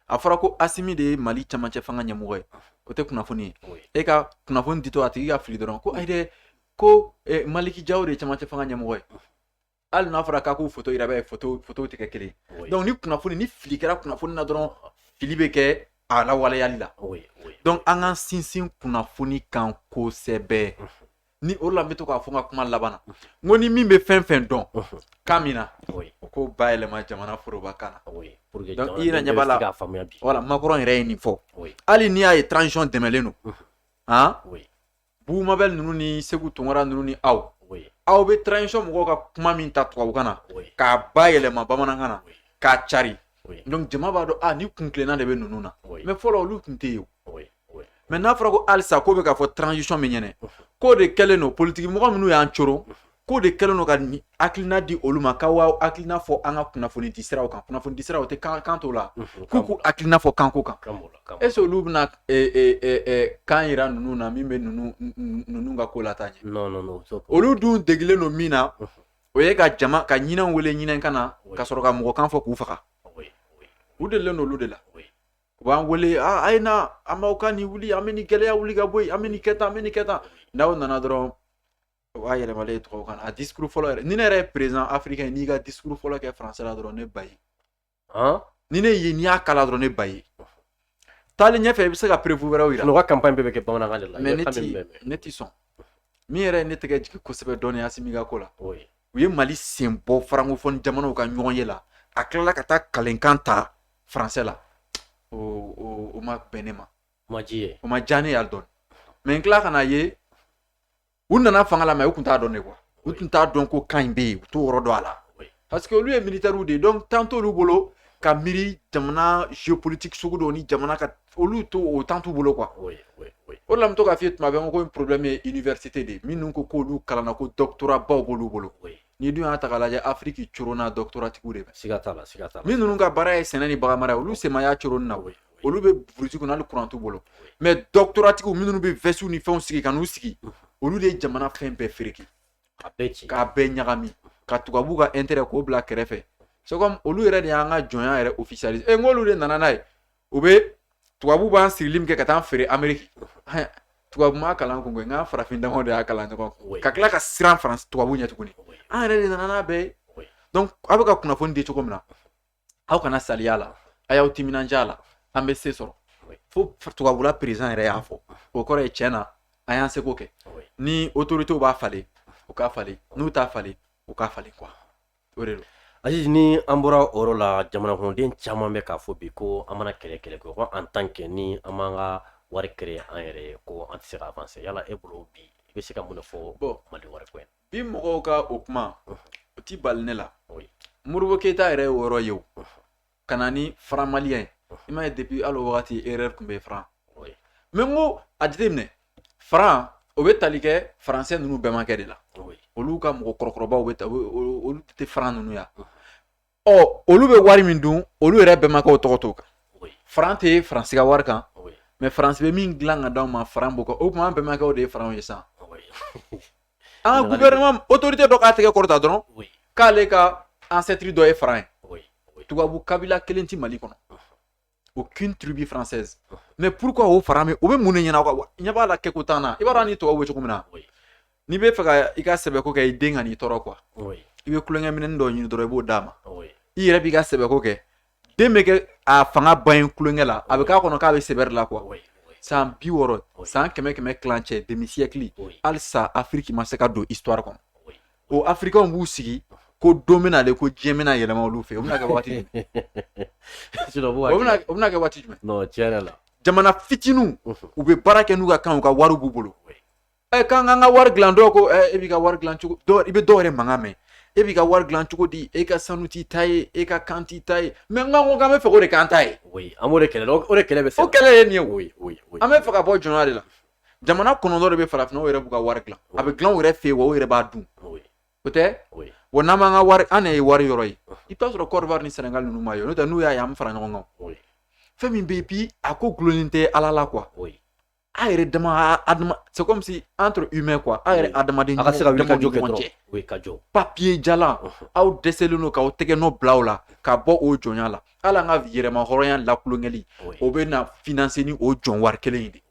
a fɔra ko Asimi de ye Mali camancɛ fanga ɲɛmɔgɔ ye o tɛ kunnafoni ye e ka kunnafoni ditɔ a tigi ka fili dɔrɔn ko ayi dɛ ko Maliki Jawo de ye camancɛ fanga ɲɛmɔgɔ ye hali n'a fɔra k'a k'u photo yira bɛ photo tɛ kɛ kelen ye donc ni kunnafoni ni fili kɛra kunnafoni na dɔrɔn fili bɛ kɛ a lawaleyali la donc an k'an sinsin kunnafoni kan kosɛbɛ ni o la n bɛ to k'a fɔ n ka kuma laban na n ko ni min bɛ fɛn fɛn dɔn kan min na ko bayɛlɛma jamana foroba kana oui pour que donc i na ɲɛ b'a la famille bi voilà Macron yɛrɛ ye nin fɔ oui hali n'i y'a ye transition dɛmɛlen don han oui Boumabel ninnu ni Segu Tunkara ninnu ni aw oui aw bɛ transition mɔgɔw ka kuma min ta tubabukan na oui k'a bayɛlɛma bamanankan na k'a cari oui donc jama b'a dɔn ni kun tilenna de bɛ ninnu na oui mais fɔlɔ olu tun tɛ yen o oui oui mais n'a fɔra ko halisa k'o bɛ k'a fɔ transition min ɲɛnɛ k'o de kɛlen don politiki mɔgɔ minnu y'an coro k'o de kɛlen don ka hakilina di olu ma k'aw hakilina fɔ an ka kunnafoni di siraw kan kunnafoni di siraw tɛ kan t'o la k'u hakilina fɔ kanko kan est-ce que olu bɛna kan yira ninnu na min bɛ ninnu ka ko lataa ɲɛ non non non olu dun degilen don min na o ye ka jama ka ɲinɛw wele ɲinɛ kan na ka sɔrɔ ka mɔgɔ kan fɔ k'u faga u delilen don olu de la u b'an wele a ye na an b'aw ka nin wuli an bɛ nin gɛlɛya wuli ka bɔ yen an bɛ nin kɛ tan an bɛ nin kɛ tan n'aw nana dɔrɔn o b'a yɛlɛmalen tɔgɔ kan a discours fɔlɔ yɛrɛ ni ne yɛrɛ ye président africain n'i ka discours fɔlɔ kɛ français la dɔrɔn ne ba ye ni ne ye n'i y'a kala dɔrɔn ne ba ye taalen ɲɛfɛ i bɛ se ka prévu wɛrɛw yira u ka campagne bɛɛ bɛ kɛ bamanankan de la mais ne ti sɔn min yɛrɛ ye ne tɛgɛ jigin kosɛbɛ dɔɔnin Asimi ka ko la u ye Mali sen bɔ francophone jamanaw ka ɲɔgɔn ye la a tilala ka taa kalenkan ta français la o ma bɛn ne ma o ma diya ne ye hali dɔɔnin mais n tila ka n'a ye u nana fanga la mais u tun t'a dɔn de quoi u tun t'a dɔn ko kan in bɛ yen u t'o yɔrɔ dɔn a la parce que olu ye militaires de ye donc temps t'olu bolo ka miiri jamana géopolitique sugu dɔw ni jamana ka olu to o temps t'u bolo quoi o de la n bɛ to k'a f'i ye tuma bɛɛ ko problème ye université de ye minnu ko k'olu kalanna ko doctorat baw b'olu bolo ni dun y'a ta k'a lajɛ Afrique coronna doctorat tigiw de bɛ siga t'a la min ninnu ka baara ye sɛnɛ ni baganmara ye olu senmaya coronni na olu bɛ burusi kɔnɔ hali courant t'u bolo mais doctorat tigiw minnu bɛ vɛsiw ni fɛnw sigi ka n'u sigi olu de ye jamana fɛn bɛɛ fereke k'a bɛɛ ɲagami ka tubabu ka intérêt k'o bila kɛrɛfɛ c'est comme olu yɛrɛ de y'an ka jɔnya yɛrɛ officialise n k'olu de nana n'a ye u bɛ tubabu b'an sigili min kɛ ka taa feere Amérique tubabu ma kalan kun koyi n ka farafin damaw de y'a kalan ɲɔgɔn kan ka tila ka siran France tubabu ɲɛ tuguni an yɛrɛ de nana n'a bɛɛ ye donc aw bɛ ka kunnafoni di cogo min na aw kana saliya la a y'aw timinanja la an bɛ se sɔrɔ fo tubabula président yɛrɛ y'a fɔ o kɔrɔ ye tiɲɛ na a y'an seko kɛ ni autorités b'a falen u k'a falen n'u t'a falen u k'a falen quoi o de don Aziz ni an bɔra o yɔrɔ la jamana kɔnɔden caman bɛ k'a fɔ bi ko an mana kɛlɛ kɛ ko en tant que ni an b'an ka wari créer an yɛrɛ ye ko an tɛ se ka avancer yala e bolo bi i bɛ se ka mun de fɔ Mali wari ko in bi mɔgɔw ka o kuma o ti bali ne la Modibo Keyita yɛrɛ ye o yɔrɔ ye o ka na ni franc malien i m'a ye depuis hali o wagati erreur tun bɛ franc mais n ko a jateminɛ franc o bɛ tali kɛ français ninnu bɛnbakɛ de la olu ka mɔgɔ kɔrɔkɔrɔbaw bɛ ta olu tɛ franc ninnu ya olu bɛ wari min dun olu yɛrɛ bɛnbakɛw tɔgɔ t'o kan franc tɛ faransi ka wari kan mais faransi bɛ min dilan ka d'aw ma franc b'o kan o tuma an bɛnbakɛw de ye franc ye sisan an ka gouvernement autorité dɔ k'a tɛgɛ kɔrɔta dɔrɔn k'ale ka ancêtre dɔ ye franc ye tubabu kabila kelen tɛ Mali kɔnɔ aucune tribu française mais pourquoi o franc o bɛ mun de ɲɛna aw ka ɲɛ b'a la kɛko t'an na i b'a dɔn ni tubabu bɛ cogo min na n'i bɛ fɛ ka i ka sɛbɛko kɛ i den ka n'i tɔɔrɔ quoi i bɛ kulonkɛ minɛnin dɔ ɲini dɔrɔn i b'o d'a ma i yɛrɛ b'i ka sɛbɛko kɛ den bɛ kɛ a fanga ban ye kulonkɛ la a bɛ k'a kɔnɔ k'a bɛ sɛbɛri la quoi san 60 san 100 kilancɛ demi siècle halisa Afrique ma se ka don histoire kɔnɔ o africains b'u sigi ko don bɛ nalen ko diɲɛ bɛna yɛlɛma olu fɛ o bɛna kɛ waati jumɛn o bɛna kɛ waati jumɛn non tiɲɛ yɛrɛ la jamana fitininw u bɛ baara kɛ n'u ka kan u ka wariw b'u bolo k'an ka wari dilan dɔw ko e b'i ka wari dilan cogo i bɛ dɔw yɛrɛ mankan mɛn e b'i ka wari dilan cogo di e ka sanu t'i ta ye e ka kan t'i ta ye mais n ko k'an bɛ fɛ o de k'an ta ye an b'o de kɛlɛ o de kɛlɛ bɛ se o kɛlɛ ye nin ye an bɛ fɛ ka bɔ jɔnya de la jamana kɔnɔntɔn de bɛ farafinnaw yɛrɛ b'u ka wari dilan a bɛ dilan u yɛrɛ fɛ yen wa u yɛrɛ b'a dun o tɛ wa n'an b'an ka wari an de ye wari yɔrɔ ye i bɛ t'a sɔrɔ Côte d'Ivoire ni Sénégal ninnu ma ye n'o tɛ n'u y'a ye an bɛ fara ɲɔgɔn kan fɛn min bɛ yen bi a ko gulonnen tɛ Ala la quoi a yɛrɛ dama adama c'est comme si entre humains quoi a yɛrɛ adamaden a ka se ka wuli ka jɔ kɛ dɔrɔn ka jɔ papier jalan aw dɛsɛlen don k'aw tɛgɛ nɔ bila o la ka bɔ o jɔnya la hali an ka yɛrɛma hɔrɔnya lakulonkɛli o bɛ na financer ni o jɔn wari kelen in de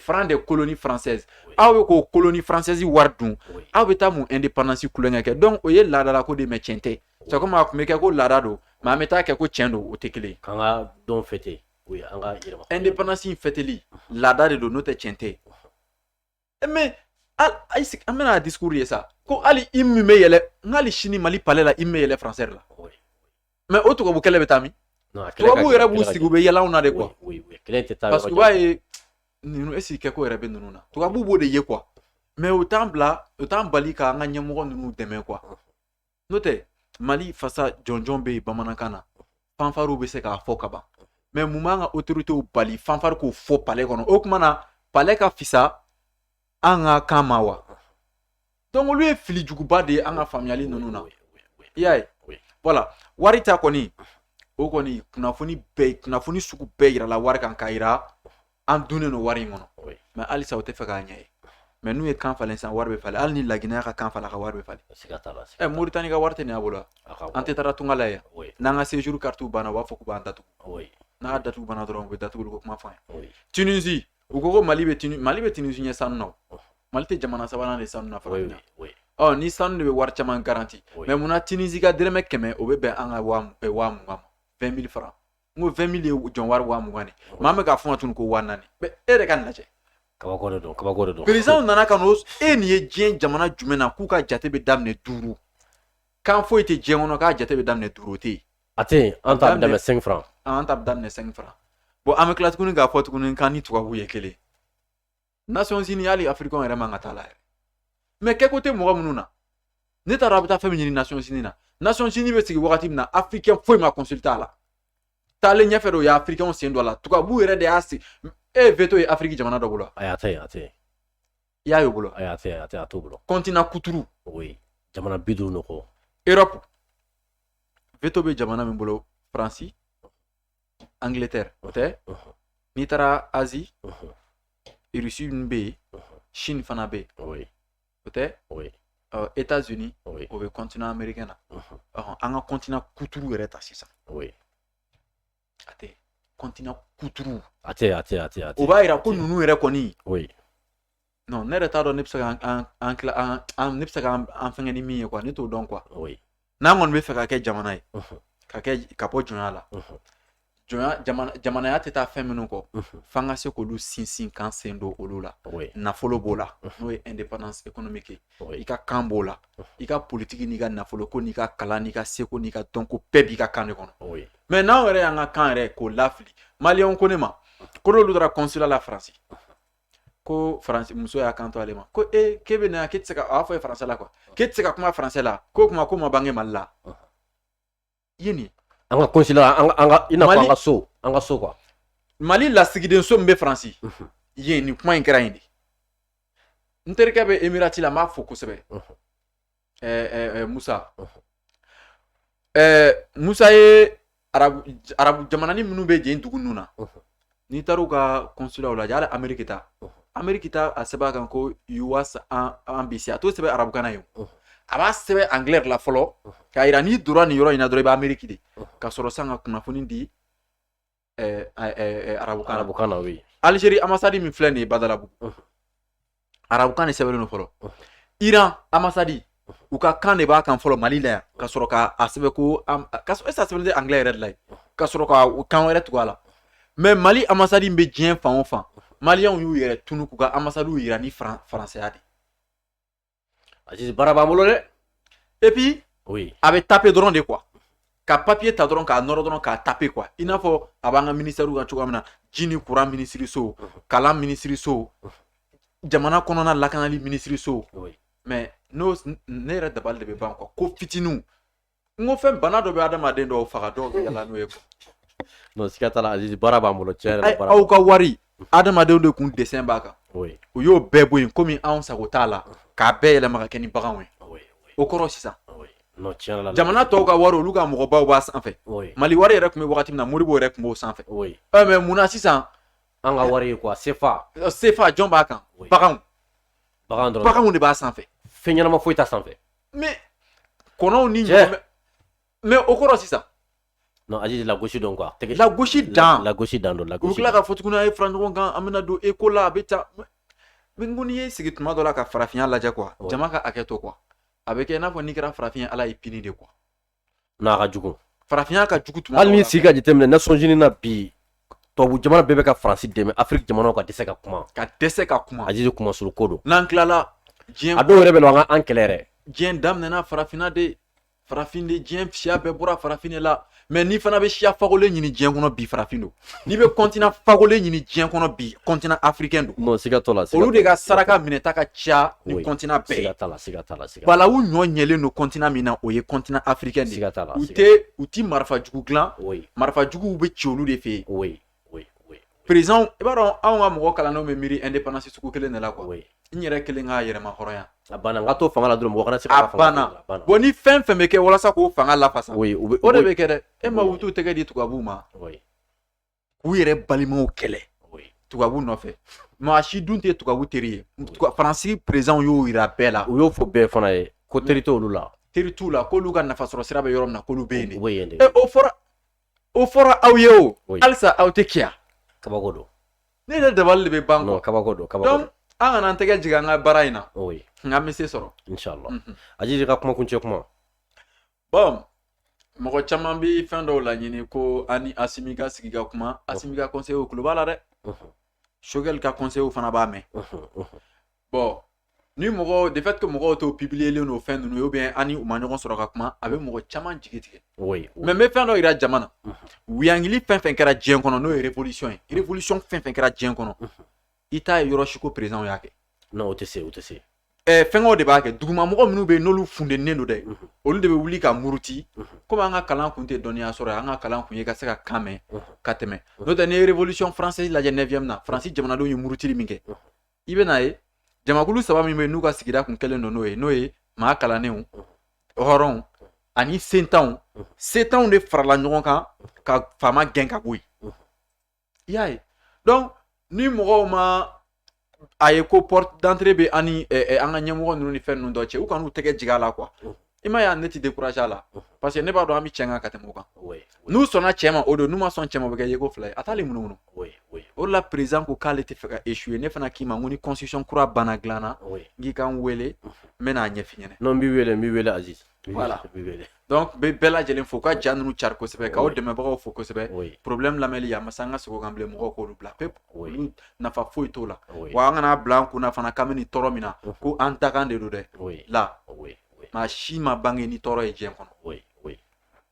franc de colonie française aw bɛ k'o colonie française wari dun aw bɛ taa mun indépendance kulonkɛ kɛ donc o ye laadala ko de mais tiɲɛ tɛ c'est comme a tun bɛ kɛ ko laada don mais an bɛ taa kɛ ko tiɲɛ don o tɛ kelen ye k'an ka don fêter an ka yɛrɛma indépendance in fêteli laada de don n'o tɛ tiɲɛ tɛ mais an bɛna discours ye sa ko ali immi me yele ngali shini Mali palais la imme yele français la mais o to ko kele betami to bu yere bu sigu be yela on a de quoi parce que ouais nous esi ke ko yere be nunu na to bu bo de ye quoi mais autant bali ka nga nyamoko nunu deme quoi note Mali fasa jonjon be bamanakana fanfaru be se ka fo kaba mais muma nga autorité o bali fanfar ko fo palais kono o kuma na palais ka fisa anga kamawa donc lui est fili juguba de anga familiali nunu na yai voilà warita koni o koni kunafuni suku be yira la wari kan kaira an dunne no wari ngono mais ali sa o te fe ka nyai mais nous est kan falen san warbe fale al ni la Guinée ka kan fala ka warbe fale Mauritanie ka warte ne abola ante tara tungala ya nanga séjour carte bana wa foku ba ndatu na datu bana dron be datu ko kuma fa Tunisie u ko Mali be Tunisie nya sanu no Mali te jamana sabana ne sanu na fa oh ni sanu be war chaman garantie mais muna Tunisie ka direme keme o be anga wa 20,000 francs ngo 20,000 jon war wa mugane mame ka fon tun ko wanani be ere kan naje kabakore don président nana kanos ni ye jien jamana jumena ku ka jate be damne duru kan fo ite jien ono ka jate be damne duru te ate anta damne 5 francs anta damne 5 francs bon ame classe kunu ga foto kunu kan ni tuwa buye kele Nations Unies ali africain era manga tala mais ke côté mo mununa ne ta rabata femini Nations Unies Nations Unies be sigi wakati na africain foi ma consulta la tale nya fero ya africain on sendo la tuka bu ere de asi veto e Afrique jamana do bolo ate ya yo bolo ate ato bolo continent kuturu oui jamana bidu no ko Europe veto be jamana min bolo France Angleterre ote ni tara Asie Russie be Chine fana be oui ote oui États-Unis oui au continent américain anga continent kuturu ere ta sisa oui ate continent kuturu ate o ba ira ko nunu ere koni oui non ne retard on nipsa en nipsa en fengeni mi quoi ne to don quoi oui na ngon be fe ka ke jamana ka ke kapo junala jamana ya teta feminu ko fanga se ko lu sinsin kan sendo olula na folo bola no indépendance économique ika kambola ika politique ni ga na folo ko ni ka kala ni ka seko ni ka donko pebi ka kan kono mais na ore anga kan re ko lafli malien ko ne ma ko lu dra consulat la France ko France muso ya kanto alema ko kebe na kitseka afo français la ko kitseka kuma français la ko kuma ko mabange malla yini anga consulat anga ina ko anga so quoi Mali la sigiden so mbe France yini kuma inkra indi nterka be emirati la ma foko sebe Musa Musa e arabu jamana ni minu be je ndugu nuna ni taruka consulat wala jala Amerique ta aseba kan ko US ambition to sebe arabu kana yo aba sebe anglais la folo ka irani dura ni yoro ina dura ba Amerique di ka soro sanga kuna funi di arabu kana oui Algérie ambassade mi flene badala bu arabu kana sebe no folo Iran ambassade u ka kan de ba kan folo Mali la ka soro ka asebe ko ka so esa sebe anglais red light ka soro ka kan wala twala mais Mali ambassade mbe jien fan Maliens yu yere tunu kuga ambassade yu irani français adi Aziz barabamolo de et puis oui avec taper drone de quoi ka papier ta drone ka noro drone ka taper quoi il n'a faut abanga ministère u ka chugamna jini courant ministre so kala ministre so jamana konona lakanali ministre so oui mais no ne re dabal de be ban quoi ko fitinu ngo fem banado be adama den do faga do yalla no yeko non sikatala Aziz barabamolo chere barabamolo au ka wari adama de kun dessin baka oui o yo beboyin comme en sagotala ka be yele maka keni baganwe oui o koro sisa oui non tiens la jamana to ga waro luga mo ba ba san fait oui Mali wari rek me wakati na moribo rek mo san fait oui mais muna sisa anga wari quoi sefa jomba kan bagan de ba san fait fenyana ma foita san fait mais kono ni mais o koro sisa non Aziz la gauche donc quoi la gauche dans la gauche dans la gauche la ka fotu kuna e franco gan amena do ekola beta minguni ye sigituma do la ka farafia la ja quoi jamaka aketo quoi avec ena fo nikra farafia ala ipini de quoi na ka jugu farafia ka jugu tuma al ni siga jitemne Nations Unies na bi to bu jamana bebe ka France deme Afrique jamana ka dese ka kuma Aziz kuma sur kodo nan klala ado rebe lo nga ankelere diɲɛ daminɛna farafina de farafin de diɲɛ siya bɛɛ bɔra farafin de la mais ni fana bɛ siya fagolen ɲini diɲɛ kɔnɔ bi farafin don n'i bɛ continent fagolen ɲini diɲɛ kɔnɔ bi continent africain don non siga t'o la olu de ka saraka minɛta ka ca ni continent bɛɛ ye balawu ɲɔ ɲɛlen don continent min na o ye continent africain de ye u ti marifa jugu dilan marifa juguw bɛ ci olu de fɛ yen président i b'a dɔn anw ka mɔgɔ kalannenw bɛ miiri indépendance sugu kelen de la quoi n yɛrɛ kelen ka yɛrɛma hɔrɔnya a banna n ka to fanga la dɔrɔn mɔgɔ kana se ka fanga la bon ni fɛn fɛn bɛ kɛ walasa k'o fanga lafasa o de bɛ kɛ dɛ e ma u t'u tɛgɛ di tubabuw ma k'u yɛrɛ balimaw kɛlɛ tubabu nɔfɛ maa si dun tɛ tubabu teri ye faransi président y'o yira bɛɛ la u y'o fɔ bɛɛ fana ye ko teri t'olu la teri t'u la k'olu ka nafasɔrɔ sira bɛ yɔrɔ min na k'olu bɛ yen de o fɔra aw ye o halisa aw tɛ kiya kabako don ne yɛrɛ dabali de bɛ ban non kabako don donc an kana an tɛgɛ jigin an ka baara in na n ka mise sɔrɔ inshallah Azizi ka kuma kuncɛ kuma bon mɔgɔ caman bɛ fɛn dɔw laɲini ko ani Asimi ka sigi ka kuma Asimi ka conseiller kulo b'a la dɛ Choguel ka conseiller fana b'a mɛn bon ni mɔgɔ de fait que mɔgɔw t'o publier len no fɛn ninnu ou bien ani u ma ɲɔgɔn sɔrɔ ka kuma a bɛ mɔgɔ caman jigi tigɛ mais n bɛ fɛn dɔ yira jama na wiyangili fɛn fɛn kɛra diɲɛ kɔnɔ n'o ye révolution ye révolution fɛn fɛn kɛra diɲɛ kɔnɔ i t'a ye yɔrɔ si ko président y'a kɛ non o tɛ se fɛngɛw de b'a kɛ dugumamɔgɔ minnu bɛ yen n'olu fundennen don dɛ olu de bɛ wuli ka muruti komi an ka kalan kun tɛ dɔnniya sɔrɔ an ka kalan kun ye ka se ka kan mɛn ka tɛmɛ n'o tɛ ni ye révolution française lajɛ 9e na faransi jamanadenw ye murutili min kɛ i bɛ n'a ye jamakulu 3 min bɛ yen n'u ka sigida kun kɛlen don n'o ye maa kalannenw hɔrɔnw ani sentanw de farala ɲɔgɔn kan ka faama gɛn ka bɔ yen i y'a ye donc ni mɔgɔw ma a ye ko porte d'entrée bɛ ani an ka ɲɛmɔgɔ ninnu ni fɛn ninnu dɔ cɛ u kan'u tɛgɛ jigin a la quoi i ma ye ne tɛ décourager a la parce que ne b'a dɔn an bɛ cɛn ka tɛmɛ o kan n'u sɔnna cɛ ma o don n'u ma sɔn cɛ ma o bɛ kɛ yeko fila ye a t'ale munumunu o de la président ko k'ale tɛ fɛ ka échouer ne fana k'i ma ko ni constitution kura banna dilan na n k'i ka n wele n bɛ n'a ɲɛf'i ɲɛna non n b'i wele Aziz voilà donc bɛ bɛɛ lajɛlen fo ka ja ninnu cari kosɛbɛ k'aw dɛmɛbagaw fo kosɛbɛ problème lamɛnli a ma se an ka segin o kan bilen mɔgɔw k'olu bila pepu olu nafa foyi t'o la wa an kana bila an kunna fana k'an bɛ nin tɔɔrɔ min na ko an ta kan de don dɛ la maa si ma bange ni tɔɔrɔ ye diɲɛ kɔnɔ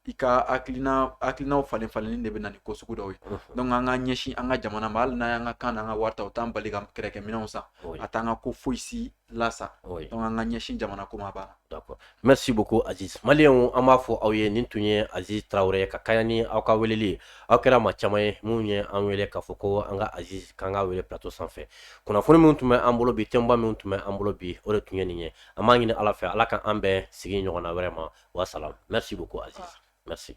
i ka hakilinaw falen de bɛ na ni ko sugu dɔw ye donc an ka ɲɛsin an ka jamana ma hali n'an y'an ka kan n'an ka wari ta o t'an bali ka kɛrɛkɛminɛnw san a t'an ka ko foyi si lasa donc an ka ɲɛsin jamana ko ma banna d'accord merci beaucoup Aziz maliyɛnw an b'a fɔ aw ye nin tun ye Aziz Traoré ka kɛɲɛ ni aw ka weleli ye aw kɛra maa caman ye mun ye an wele k'a fɔ ko an ka Aziz k'an ka wele plateau sanfɛ kunnafoni min tun bɛ an bolo bi thème ba min tun bɛ an bolo bi o de tun ye nin ye an b'a ɲini Ala fɛ Ala ka an bɛɛ sigi ɲɔgɔnna wɛrɛ ma wa salam merci beaucoup Aziz merci